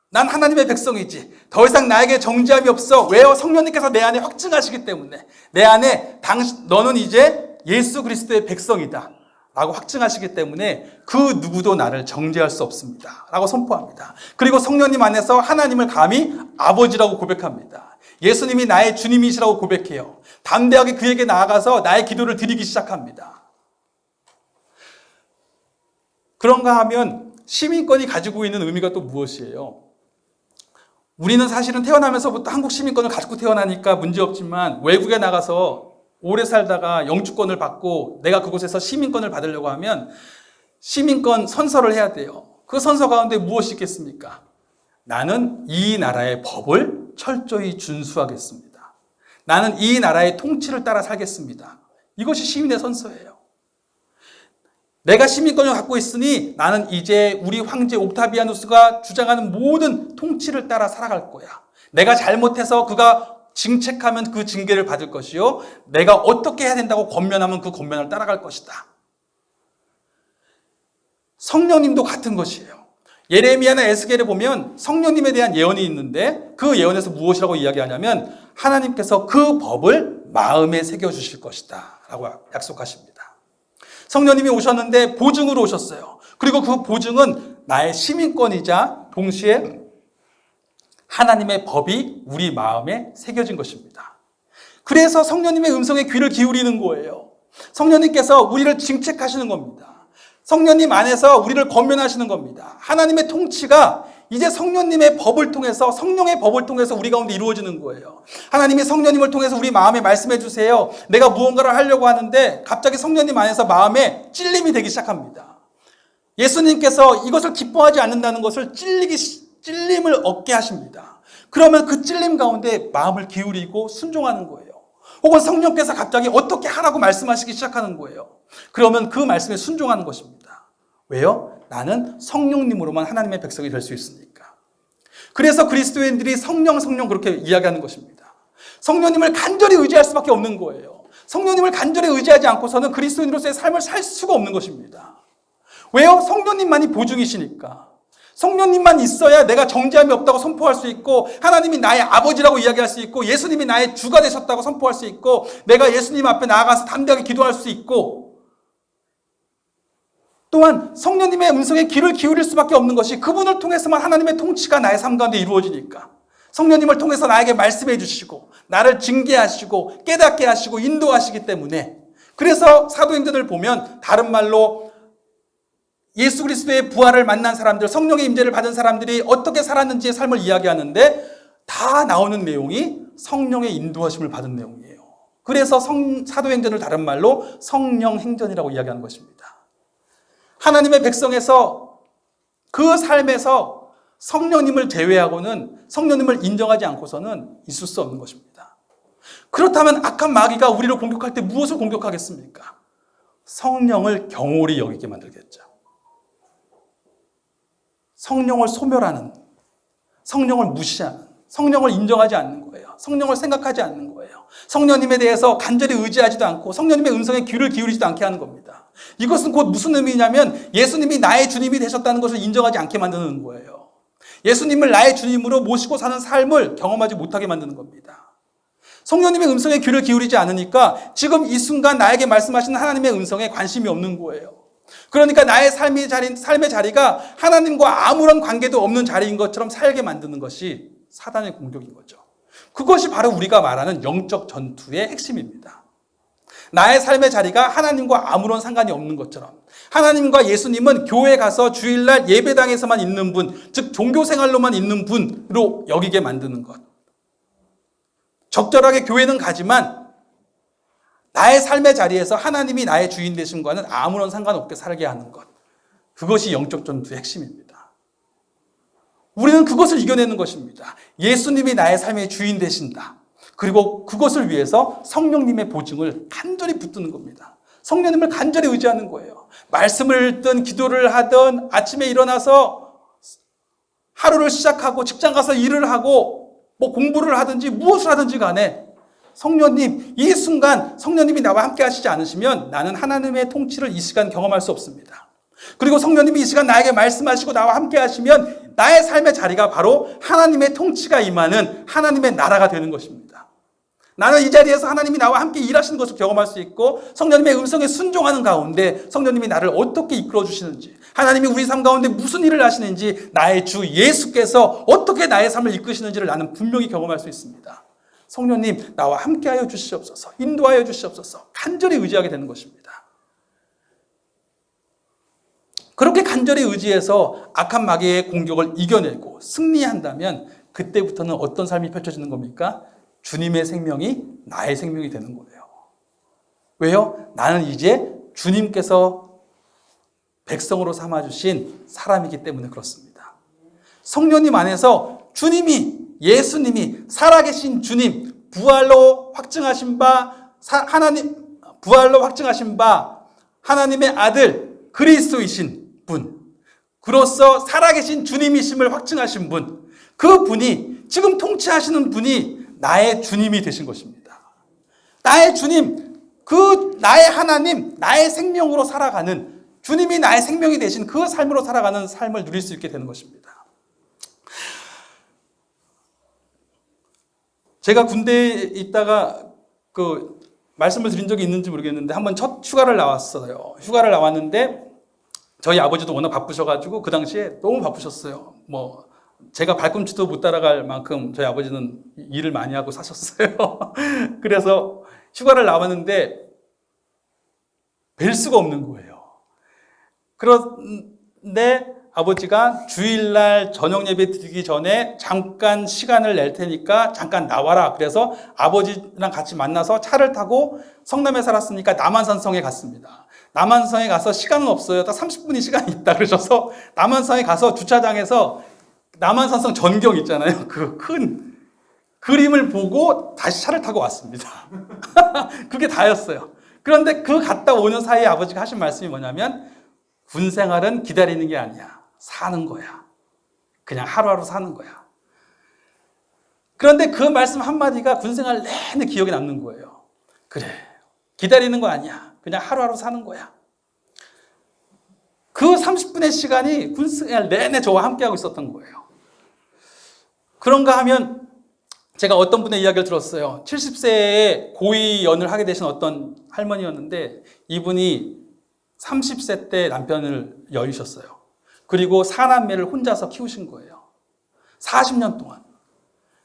난 하나님의 백성이지. 더 이상 나에게 정죄함이 없어. 왜요? 성령님께서 내 안에 확증하시기 때문에. 내 안에 너는 이제 예수 그리스도의 백성이다 라고 확증하시기 때문에 그 누구도 나를 정죄할 수 없습니다 라고 선포합니다. 그리고 성령님 안에서 하나님을 감히 아버지라고 고백합니다. 예수님이 나의 주님이시라고 고백해요. 담대하게 그에게 나아가서 나의 기도를 드리기 시작합니다. 그런가 하면 시민권이 가지고 있는 의미가 또 무엇이에요? 우리는 사실은 태어나면서부터 한국 시민권을 가지고 태어나니까 문제없지만 외국에 나가서 오래 살다가 영주권을 받고 내가 그곳에서 시민권을 받으려고 하면 시민권 선서를 해야 돼요. 그 선서 가운데 무엇이 있겠습니까? 나는 이 나라의 법을 철저히 준수하겠습니다. 나는 이 나라의 통치를 따라 살겠습니다. 이것이 시민의 선서예요. 내가 시민권을 갖고 있으니 나는 이제 우리 황제 옥타비아누스가 주장하는 모든 통치를 따라 살아갈 거야. 내가 잘못해서 그가 징책하면 그 징계를 받을 것이요. 내가 어떻게 해야 된다고 권면하면 그 권면을 따라갈 것이다. 성령님도 같은 것이에요. 예레미야나 에스겔에 보면 성령님에 대한 예언이 있는데 그 예언에서 무엇이라고 이야기하냐면 하나님께서 그 법을 마음에 새겨주실 것이다 라고 약속하십니다. 성령님이 오셨는데 보증으로 오셨어요. 그리고 그 보증은 나의 시민권이자 동시에 하나님의 법이 우리 마음에 새겨진 것입니다. 그래서 성령님의 음성에 귀를 기울이는 거예요. 성령님께서 우리를 징책하시는 겁니다. 성령님 안에서 우리를 권면하시는 겁니다. 하나님의 통치가 이제 성령님의 법을 통해서, 성령의 법을 통해서 우리 가운데 이루어지는 거예요. 하나님이 성령님을 통해서 우리 마음에 말씀해 주세요. 내가 무언가를 하려고 하는데 갑자기 성령님 안에서 마음에 찔림이 되기 시작합니다. 예수님께서 이것을 기뻐하지 않는다는 것을 찔림을 얻게 하십니다. 그러면 그 찔림 가운데 마음을 기울이고 순종하는 거예요. 혹은 성령께서 갑자기 어떻게 하라고 말씀하시기 시작하는 거예요. 그러면 그 말씀에 순종하는 것입니다. 왜요? 나는 성령님으로만 하나님의 백성이 될 수 있으니까. 그래서 그리스도인들이 성령 그렇게 이야기하는 것입니다. 성령님을 간절히 의지할 수밖에 없는 거예요. 성령님을 간절히 의지하지 않고서는 그리스도인으로서의 삶을 살 수가 없는 것입니다. 왜요? 성령님만이 보증이시니까. 성령님만 있어야 내가 정죄함이 없다고 선포할 수 있고 하나님이 나의 아버지라고 이야기할 수 있고 예수님이 나의 주가 되셨다고 선포할 수 있고 내가 예수님 앞에 나아가서 담대하게 기도할 수 있고 또한 성령님의 음성에 귀를 기울일 수밖에 없는 것이 그분을 통해서만 하나님의 통치가 나의 삶 가운데 이루어지니까 성령님을 통해서 나에게 말씀해 주시고 나를 징계하시고 깨닫게 하시고 인도하시기 때문에 그래서 사도행전을 보면 다른 말로 예수 그리스도의 부활을 만난 사람들, 성령의 임재를 받은 사람들이 어떻게 살았는지의 삶을 이야기하는데 다 나오는 내용이 성령의 인도하심을 받은 내용이에요. 그래서 사도행전을 다른 말로 성령행전이라고 이야기하는 것입니다. 하나님의 백성에서 그 삶에서 성령님을 제외하고는 성령님을 인정하지 않고서는 있을 수 없는 것입니다. 그렇다면 악한 마귀가 우리를 공격할 때 무엇을 공격하겠습니까? 성령을 경홀히 여기게 만들겠죠. 성령을 소멸하는, 성령을 무시하는, 성령을 인정하지 않는 거예요. 성령을 생각하지 않는 거예요. 성령님에 대해서 간절히 의지하지도 않고 성령님의 음성에 귀를 기울이지도 않게 하는 겁니다. 이것은 곧 무슨 의미냐면 예수님이 나의 주님이 되셨다는 것을 인정하지 않게 만드는 거예요. 예수님을 나의 주님으로 모시고 사는 삶을 경험하지 못하게 만드는 겁니다. 성령님의 음성에 귀를 기울이지 않으니까 지금 이 순간 나에게 말씀하시는 하나님의 음성에 관심이 없는 거예요. 그러니까 나의 삶의 자리가 하나님과 아무런 관계도 없는 자리인 것처럼 살게 만드는 것이 사단의 공격인 거죠. 그것이 바로 우리가 말하는 영적 전투의 핵심입니다. 나의 삶의 자리가 하나님과 아무런 상관이 없는 것처럼 하나님과 예수님은 교회 가서 주일날 예배당에서만 있는 분, 즉 종교생활로만 있는 분으로 여기게 만드는 것. 적절하게 교회는 가지만 나의 삶의 자리에서 하나님이 나의 주인 되신 것과는 아무런 상관없게 살게 하는 것. 그것이 영적 전투의 핵심입니다. 우리는 그것을 이겨내는 것입니다. 예수님이 나의 삶의 주인 되신다. 그리고 그것을 위해서 성령님의 보증을 간절히 붙드는 겁니다. 성령님을 간절히 의지하는 거예요. 말씀을 읽든 기도를 하든 아침에 일어나서 하루를 시작하고 직장 가서 일을 하고 뭐 공부를 하든지 무엇을 하든지 간에 성령님, 이 순간 성령님이 나와 함께 하시지 않으시면 나는 하나님의 통치를 이 시간 경험할 수 없습니다. 그리고 성령님이 이 시간 나에게 말씀하시고 나와 함께 하시면 나의 삶의 자리가 바로 하나님의 통치가 임하는 하나님의 나라가 되는 것입니다. 나는 이 자리에서 하나님이 나와 함께 일하시는 것을 경험할 수 있고 성령님의 음성에 순종하는 가운데 성령님이 나를 어떻게 이끌어 주시는지, 하나님이 우리 삶 가운데 무슨 일을 하시는지, 나의 주 예수께서 어떻게 나의 삶을 이끄시는지를 나는 분명히 경험할 수 있습니다. 성령님, 나와 함께하여 주시옵소서, 인도하여 주시옵소서, 간절히 의지하게 되는 것입니다. 그렇게 간절히 의지해서 악한 마귀의 공격을 이겨내고 승리한다면 그때부터는 어떤 삶이 펼쳐지는 겁니까? 주님의 생명이 나의 생명이 되는 거예요. 왜요? 나는 이제 주님께서 백성으로 삼아주신 사람이기 때문에 그렇습니다. 성령님 안에서 주님이, 예수님이, 살아계신 주님, 부활로 확증하신 바 하나님의 아들 그리스도이신 분, 그로서 살아계신 주님이심을 확증하신 분, 그 분이, 지금 통치하시는 분이 나의 주님이 되신 것입니다. 나의 주님, 나의 하나님, 나의 생명으로 살아가는, 주님이 나의 생명이 되신 그 삶으로 살아가는 삶을 누릴 수 있게 되는 것입니다. 제가 군대에 있다가 말씀을 드린 적이 있는지 모르겠는데 한번 첫 휴가를 나왔어요. 휴가를 나왔는데 저희 아버지도 워낙 바쁘셔가지고 그 당시에 너무 바쁘셨어요. 제가 발꿈치도 못 따라갈 만큼 저희 아버지는 일을 많이 하고 사셨어요. 그래서 휴가를 나왔는데 뵐 수가 없는 거예요. 그런데 아버지가 주일날 저녁 예배 드리기 전에 잠깐 시간을 낼 테니까 잠깐 나와라. 그래서 아버지랑 같이 만나서 차를 타고 성남에 살았으니까 남한산성에 갔습니다. 남한산성에 가서 시간은 없어요. 딱 30분이 시간이 있다 그러셔서 남한산성에 가서 주차장에서 남한산성 전경 있잖아요. 그 큰 그림을 보고 다시 차를 타고 왔습니다. 그게 다였어요. 그런데 그 갔다 오는 사이에 아버지가 하신 말씀이 뭐냐면 군 생활은 기다리는 게 아니야. 사는 거야. 그냥 하루하루 사는 거야. 그런데 그 말씀 한마디가 군 생활 내내 기억에 남는 거예요. 그래, 기다리는 거 아니야. 그냥 하루하루 사는 거야. 그 30분의 시간이 군 생활 내내 저와 함께하고 있었던 거예요. 그런가 하면 제가 어떤 분의 이야기를 들었어요. 70세에 고위연을 하게 되신 어떤 할머니였는데 이분이 30세 때 남편을 여의셨어요. 그리고 4남매를 혼자서 키우신 거예요. 40년 동안.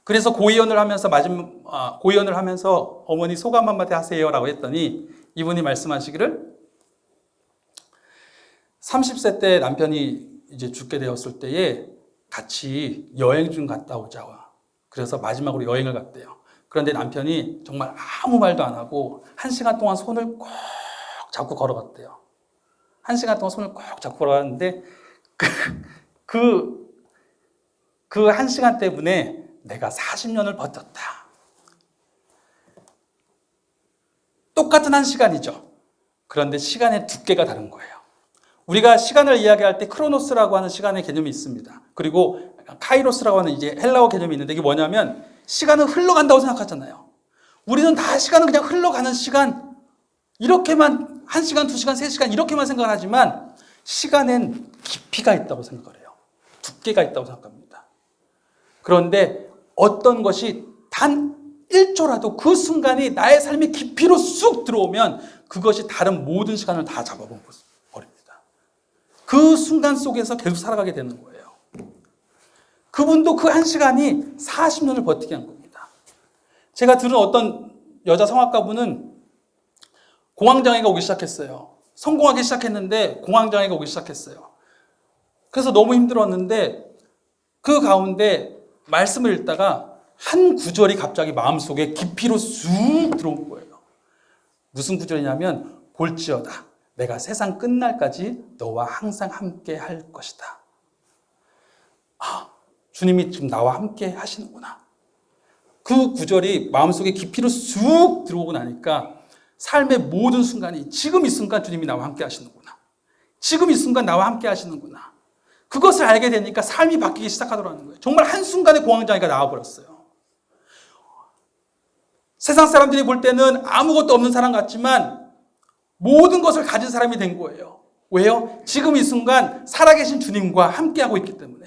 그래서 고위연을 하면서 어머니 소감 한마디 하세요라고 했더니 이분이 말씀하시기를 30세 때 남편이 이제 죽게 되었을 때에 같이 여행 좀 갔다 오자고. 그래서 마지막으로 여행을 갔대요. 그런데 남편이 정말 아무 말도 안 하고 1시간 동안 손을 꼭 잡고 걸어갔대요. 1시간 동안 손을 꼭 잡고 걸어갔는데 그 1시간 때문에 내가 40년을 버텼다. 똑같은 1시간이죠. 그런데 시간의 두께가 다른 거예요. 우리가 시간을 이야기할 때 크로노스라고 하는 시간의 개념이 있습니다. 그리고 카이로스라고 하는 이제 헬라어 개념이 있는데 이게 뭐냐면 시간은 흘러간다고 생각하잖아요. 우리는 다 시간은 그냥 흘러가는 시간, 이렇게만 1시간, 2시간, 3시간 이렇게만 생각을 하지만 시간엔 깊이가 있다고 생각을 해요. 두께가 있다고 생각합니다. 그런데 어떤 것이 단 1초라도 그 순간이 나의 삶의 깊이로 쑥 들어오면 그것이 다른 모든 시간을 다 잡아버립니다. 그 순간 속에서 계속 살아가게 되는 거예요. 그분도 그 1시간이 40년을 버티게 한 겁니다. 제가 들은 어떤 여자 성악가분은 공황장애가 오기 시작했어요. 성공하기 시작했는데 공황장애가 오기 시작했어요. 그래서 너무 힘들었는데 그 가운데 말씀을 읽다가 한 구절이 갑자기 마음속에 깊이로 쑥 들어온 거예요. 무슨 구절이냐면 볼지어다 내가 세상 끝날까지 너와 항상 함께 할 것이다. 아, 주님이 지금 나와 함께 하시는구나. 그 구절이 마음속에 깊이로 쑥 들어오고 나니까 삶의 모든 순간이 지금 이 순간 주님이 나와 함께 하시는구나. 지금 이 순간 나와 함께 하시는구나. 그것을 알게 되니까 삶이 바뀌기 시작하더라는 거예요. 정말 한순간에 공황장애가 나와버렸어요. 세상 사람들이 볼 때는 아무것도 없는 사람 같지만 모든 것을 가진 사람이 된 거예요. 왜요? 지금 이 순간 살아계신 주님과 함께하고 있기 때문에.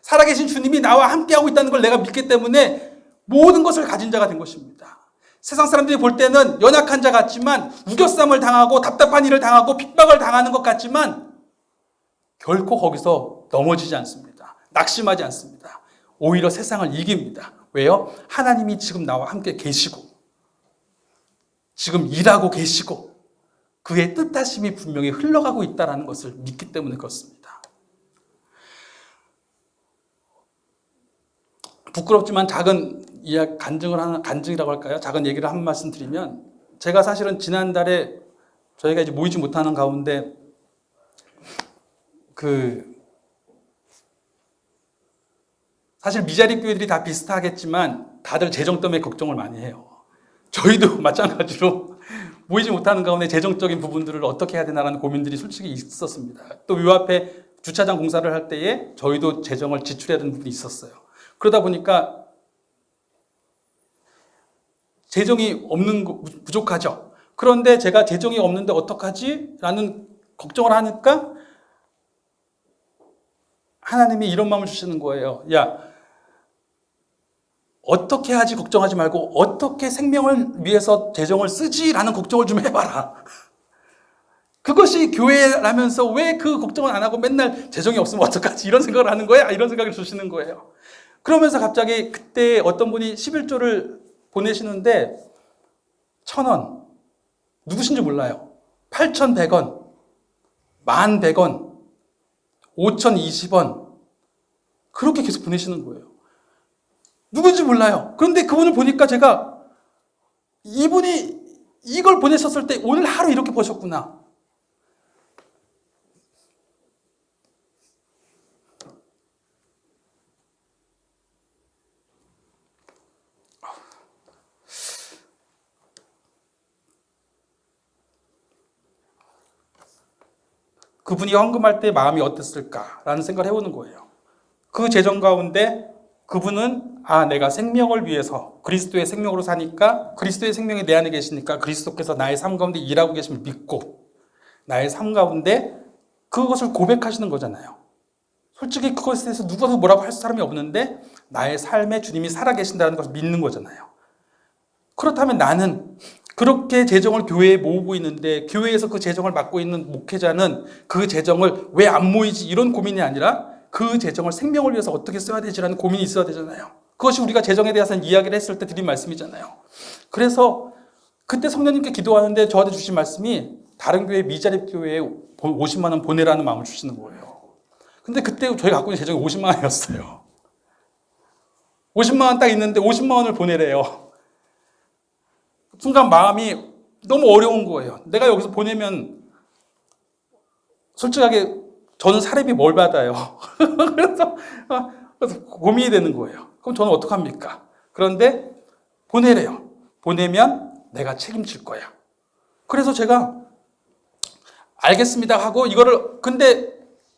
살아계신 주님이 나와 함께하고 있다는 걸 내가 믿기 때문에 모든 것을 가진 자가 된 것입니다. 세상 사람들이 볼 때는 연약한 자 같지만 우겨쌈을 당하고 답답한 일을 당하고 핍박을 당하는 것 같지만 결코 거기서 넘어지지 않습니다. 낙심하지 않습니다. 오히려 세상을 이깁니다. 왜요? 하나님이 지금 나와 함께 계시고 지금 일하고 계시고 그의 뜻하심이 분명히 흘러가고 있다는 것을 믿기 때문에 그렇습니다. 부끄럽지만 작은 간증이라고 할까요? 작은 얘기를 한 말씀 드리면 제가 사실은 지난달에 저희가 이제 모이지 못하는 가운데 사실 미자립 교회들이 다 비슷하겠지만 다들 재정 때문에 걱정을 많이 해요. 저희도 마찬가지로 모이지 못하는 가운데 재정적인 부분들을 어떻게 해야 되나라는 고민들이 솔직히 있었습니다. 또 요 앞에 주차장 공사를 할 때에 저희도 재정을 지출해야 되는 부분이 있었어요. 그러다 보니까 재정이 없는 거 부족하죠. 그런데 제가 재정이 없는데 어떡하지? 라는 걱정을 하니까 하나님이 이런 마음을 주시는 거예요. 야, 어떻게 하지 걱정하지 말고 어떻게 생명을 위해서 재정을 쓰지라는 걱정을 좀 해봐라. 그것이 교회라면서 왜 그 걱정을 안 하고 맨날 재정이 없으면 어떡하지 이런 생각을 하는 거야? 이런 생각을 주시는 거예요. 그러면서 갑자기 그때 어떤 분이 11조를 보내시는데 1,000원 누구신지 몰라요. 8,100원 10,100원 5,020원 그렇게 계속 보내시는 거예요. 누군지 몰라요. 그런데 그분을 보니까 제가 이분이 이걸 보내셨을 때 오늘 하루 이렇게 버셨구나. 그분이 헌금할 때 마음이 어땠을까라는 생각을 해보는 거예요. 그 재정 가운데 그분은 내가 생명을 위해서 그리스도의 생명으로 사니까 그리스도의 생명이 내 안에 계시니까 그리스도께서 나의 삶 가운데 일하고 계심을 믿고 나의 삶 가운데 그것을 고백하시는 거잖아요. 솔직히 그것에 대해서 누가 뭐라고 할 사람이 없는데 나의 삶에 주님이 살아계신다는 것을 믿는 거잖아요. 그렇다면 나는 그렇게 재정을 교회에 모으고 있는데 교회에서 그 재정을 맡고 있는 목회자는 그 재정을 왜 안 모이지 이런 고민이 아니라 그 재정을 생명을 위해서 어떻게 써야 되지라는 고민이 있어야 되잖아요. 그것이 우리가 재정에 대해서는 이야기를 했을 때 드린 말씀이잖아요. 그래서 그때 성령님께 기도하는데 저한테 주신 말씀이 다른 교회 미자립 교회에 50만 원 보내라는 마음을 주시는 거예요. 근데 그때 저희가 갖고 있는 재정이 50만 원이었어요. 50만 원 딱 있는데 50만 원을 보내래요. 순간 마음이 너무 어려운 거예요. 내가 여기서 보내면 솔직하게 저는 사례비 뭘 받아요. 그래서 고민이 되는 거예요. 그럼 저는 어떡합니까? 그런데 보내래요. 보내면 내가 책임질 거야. 그래서 제가 알겠습니다 하고 이거를 근데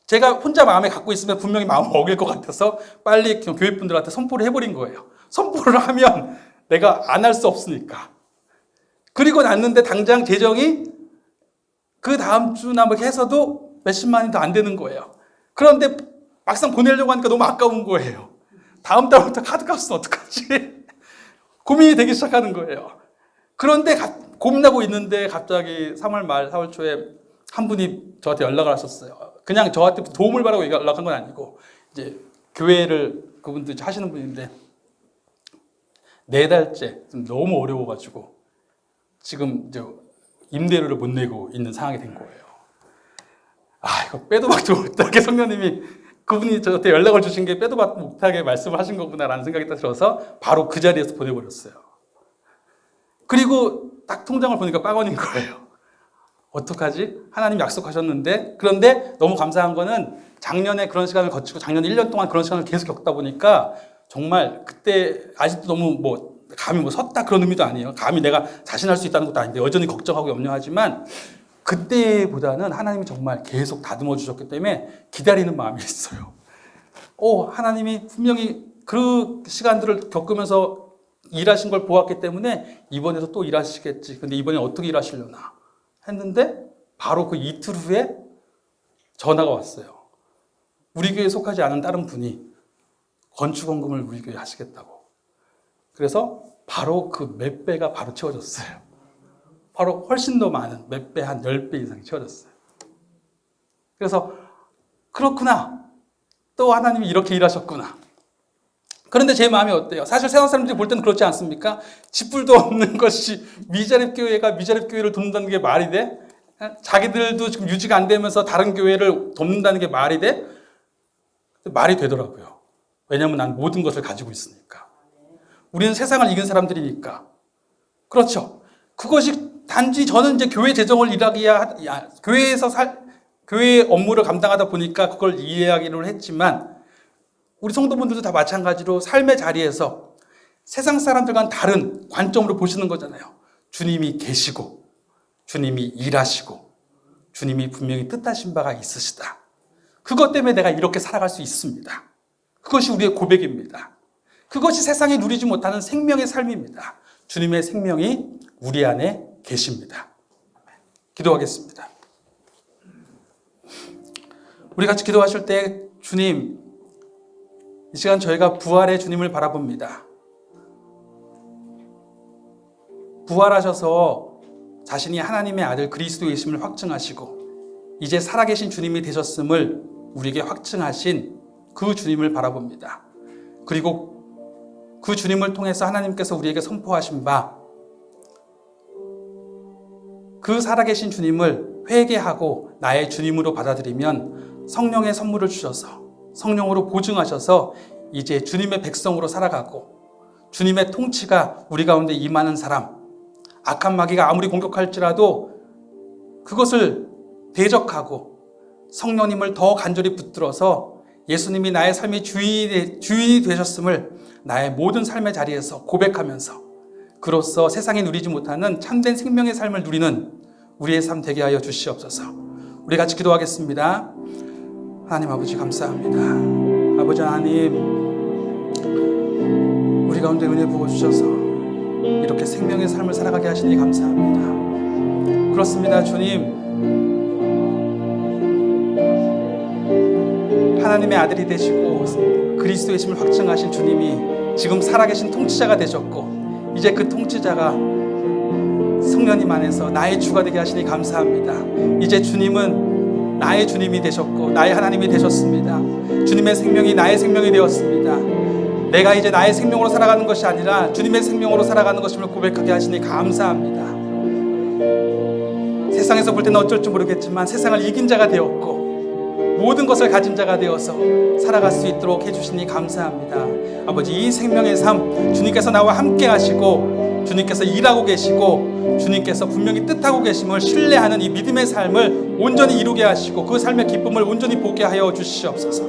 제가 혼자 마음에 갖고 있으면 분명히 마음을 어길 것 같아서 빨리 교회 분들한테 선포를 해버린 거예요. 선포를 하면 내가 안 할 수 없으니까. 그리고 났는데 당장 재정이 그 다음 주나 뭐 해서도 몇십만 원이 더 안 되는 거예요. 그런데 막상 보내려고 하니까 너무 아까운 거예요. 다음 달부터 카드값은 어떡하지? 고민이 되기 시작하는 거예요. 그런데 고민하고 있는데 갑자기 3월 말 4월 초에 한 분이 저한테 연락을 하셨어요. 그냥 저한테 도움을 받으라고 연락한 건 아니고 이제 교회를 그분도 하시는 분인데 4달째 좀 너무 어려워가지고 지금 이제 임대료를 못 내고 있는 상황이 된 거예요. 이거 빼도 박도 못하게 성령님이 그분이 저한테 연락을 주신 게 빼도 박도 못하게 말씀을 하신 거구나라는 생각이 딱 들어서 바로 그 자리에서 보내버렸어요. 그리고 딱 통장을 보니까 빵원인 거예요. 어떡하지? 하나님 약속하셨는데. 그런데 너무 감사한 거는 작년에 그런 시간을 거치고 작년 1년 동안 그런 시간을 계속 겪다 보니까 정말 그때 아직도 너무 감이 섰다 그런 의미도 아니에요. 감히 내가 자신할 수 있다는 것도 아닌데 여전히 걱정하고 염려하지만 그때보다는 하나님이 정말 계속 다듬어 주셨기 때문에 기다리는 마음이 있어요. 하나님이 분명히 그 시간들을 겪으면서 일하신 걸 보았기 때문에 이번에도 또 일하시겠지. 근데 이번에 어떻게 일하시려나 했는데 바로 그 이틀 후에 전화가 왔어요. 우리 교회에 속하지 않은 다른 분이 건축원금을 우리 교회에 하시겠다고. 그래서 바로 그 몇 배가 바로 채워졌어요. 바로 훨씬 더 많은 몇 배, 한 10배 이상이 채워졌어요. 그래서 그렇구나. 또 하나님이 이렇게 일하셨구나. 그런데 제 마음이 어때요? 사실 세상 사람들이 볼 때는 그렇지 않습니까? 집불도 없는 것이 미자립 교회가 미자립 교회를 돕는다는 게 말이 돼? 자기들도 지금 유지가 안 되면서 다른 교회를 돕는다는 게 말이 돼? 말이 되더라고요. 왜냐하면 난 모든 것을 가지고 있으니까. 우리는 세상을 이긴 사람들이니까. 그렇죠. 그것이 단지 저는 이제 교회 재정을 교회에서 교회 업무를 감당하다 보니까 그걸 이해하기로 했지만 우리 성도분들도 다 마찬가지로 삶의 자리에서 세상 사람들과는 다른 관점으로 보시는 거잖아요. 주님이 계시고 주님이 일하시고 주님이 분명히 뜻하신 바가 있으시다. 그것 때문에 내가 이렇게 살아갈 수 있습니다. 그것이 우리의 고백입니다. 그것이 세상에 누리지 못하는 생명의 삶입니다. 주님의 생명이 우리 안에 계십니다. 기도하겠습니다. 우리 같이 기도하실 때 주님, 이 시간 저희가 부활의 주님을 바라봅니다. 부활하셔서 자신이 하나님의 아들 그리스도이심을 확증하시고 이제 살아계신 주님이 되셨음을 우리에게 확증하신 그 주님을 바라봅니다. 그리고 그 주님을 통해서 하나님께서 우리에게 선포하신 바, 그 살아계신 주님을 회개하고 나의 주님으로 받아들이면 성령의 선물을 주셔서 성령으로 보증하셔서 이제 주님의 백성으로 살아가고 주님의 통치가 우리 가운데 임하는 사람, 악한 마귀가 아무리 공격할지라도 그것을 대적하고 성령님을 더 간절히 붙들어서 예수님이 나의 삶의 주인이 되셨음을 나의 모든 삶의 자리에서 고백하면서 그로써 세상에 누리지 못하는 참된 생명의 삶을 누리는 우리의 삶 되게 하여 주시옵소서. 우리 같이 기도하겠습니다. 하나님 아버지 감사합니다. 아버지 하나님, 우리 가운데 은혜 부어주셔서 이렇게 생명의 삶을 살아가게 하시니 감사합니다. 그렇습니다. 주님, 하나님의 아들이 되시고 그리스도의 심을 확증하신 주님이 지금 살아계신 통치자가 되셨고 이제 그 통치자가 성령님 안에서 나의 주가 되게 하시니 감사합니다. 이제 주님은 나의 주님이 되셨고 나의 하나님이 되셨습니다. 주님의 생명이 나의 생명이 되었습니다. 내가 이제 나의 생명으로 살아가는 것이 아니라 주님의 생명으로 살아가는 것임을 고백하게 하시니 감사합니다. 세상에서 볼 때는 어쩔 줄 모르겠지만 세상을 이긴 자가 되었고 모든 것을 가진 자가 되어서 살아갈 수 있도록 해주시니 감사합니다. 아버지, 이 생명의 삶 주님께서 나와 함께 하시고 주님께서 일하고 계시고 주님께서 분명히 뜻하고 계심을 신뢰하는 이 믿음의 삶을 온전히 이루게 하시고 그 삶의 기쁨을 온전히 보게 하여 주시옵소서.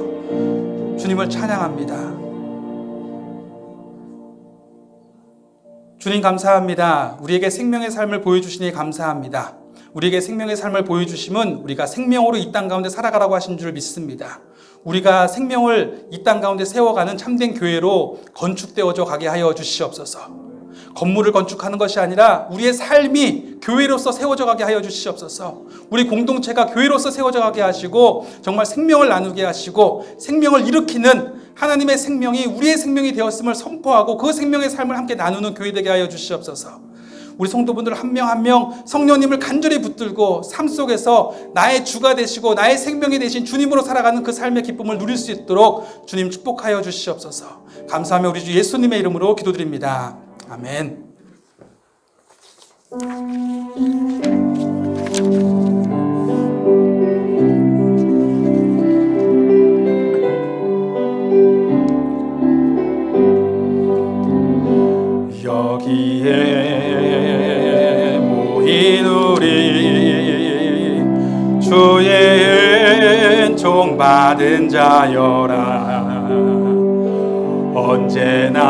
주님을 찬양합니다. 주님 감사합니다. 우리에게 생명의 삶을 보여주시니 감사합니다. 우리에게 생명의 삶을 보여주심은 우리가 생명으로 이 땅 가운데 살아가라고 하신 줄 믿습니다. 우리가 생명을 이 땅 가운데 세워가는 참된 교회로 건축되어져 가게 하여 주시옵소서. 건물을 건축하는 것이 아니라 우리의 삶이 교회로서 세워져 가게 하여 주시옵소서. 우리 공동체가 교회로서 세워져 가게 하시고 정말 생명을 나누게 하시고 생명을 일으키는 하나님의 생명이 우리의 생명이 되었음을 선포하고 그 생명의 삶을 함께 나누는 교회 되게 하여 주시옵소서. 우리 성도분들 한 명 한 명 성령님을 간절히 붙들고 삶 속에서 나의 주가 되시고 나의 생명이 되신 주님으로 살아가는 그 삶의 기쁨을 누릴 수 있도록 주님 축복하여 주시옵소서. 감사하며 우리 주 예수님의 이름으로 기도드립니다. 아멘. 여기에 모인 우리 받은 자여라. 언제나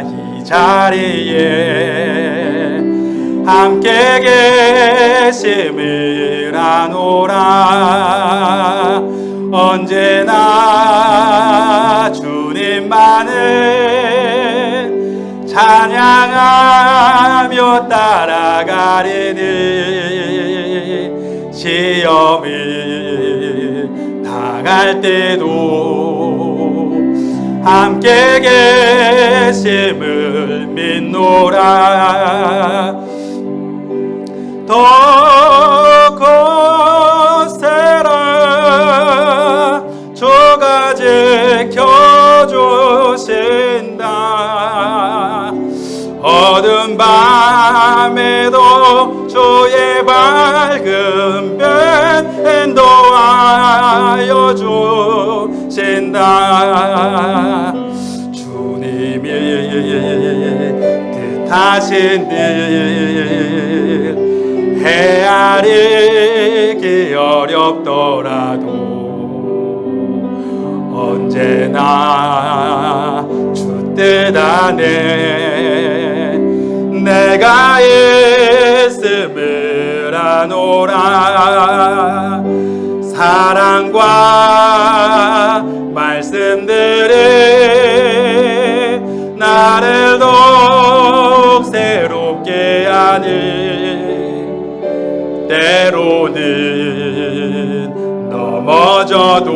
이 자리에 함께 계심을 아노라. 언제나 주님만을 찬양하며 따라가리니 시험을 당할 때도 함께 계심을 믿노라. 더 거세라 주가 지켜주신다. 어두운 밤에도 주의 밝은 빛 인도하여 주신다. 주님이 뜻하신 일 헤아리기 어렵더라도 언제나 주 뜻 안에 내가 있음을 아노라. 사랑과 말씀들이 나를 더욱 새롭게 하니 때로는 넘어져도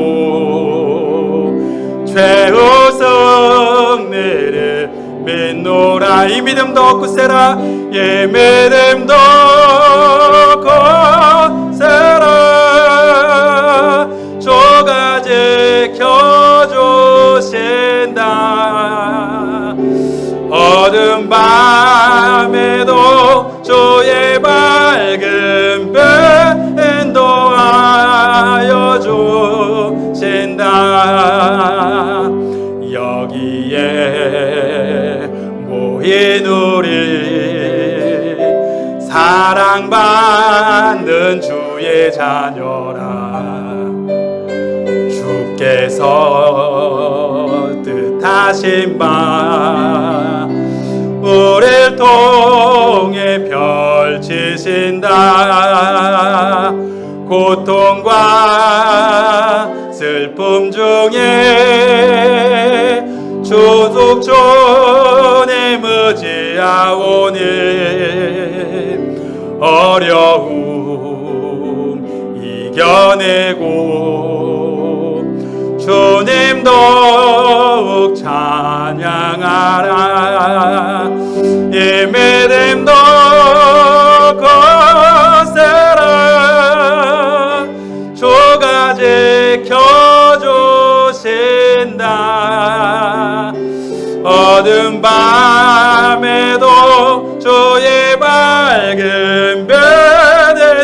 최후 승리를 믿노라. 이 믿음도 굳세라. 이 믿음도 굳세라. 주가 지켜주신다. 어두운 밤에도 주의 밝은 빛 인도하여 주신다. 여기에 모인 우리 사랑받는 주의 자녀라. 주께서 뜻하신 바 우릴 통해 펼치신다. 고통과 슬픔 중에 주속 주님 의지하오니 어려움 이겨내고 주님 더욱 찬양하라. 이 믿음도 굳세라. 주가 지켜주신다. 어두운 밤에도 주의 밝은 빛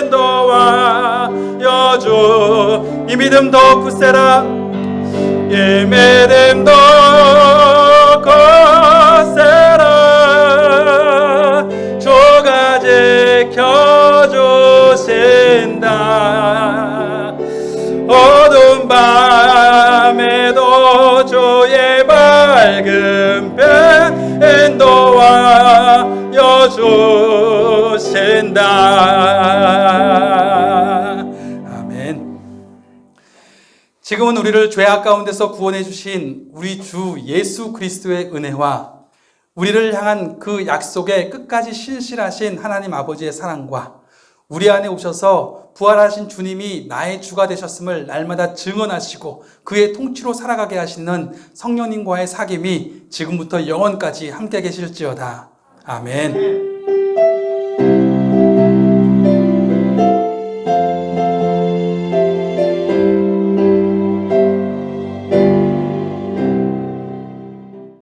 인도하여 주. 이 믿음도 굳세라. 이 믿음도 굳세라. 주가 지켜주신다. 어두운 밤에도 주의 밝은 빛 인도하여 주신다. 아멘. 지금은 우리를 죄악 가운데서 구원해 주신 우리 주 예수 그리스도의 은혜와 우리를 향한 그 약속에 끝까지 신실하신 하나님 아버지의 사랑과 우리 안에 오셔서 부활하신 주님이 나의 주가 되셨음을 날마다 증언하시고 그의 통치로 살아가게 하시는 성령님과의 사귐이 지금부터 영원까지 함께 계실지어다. 아멘.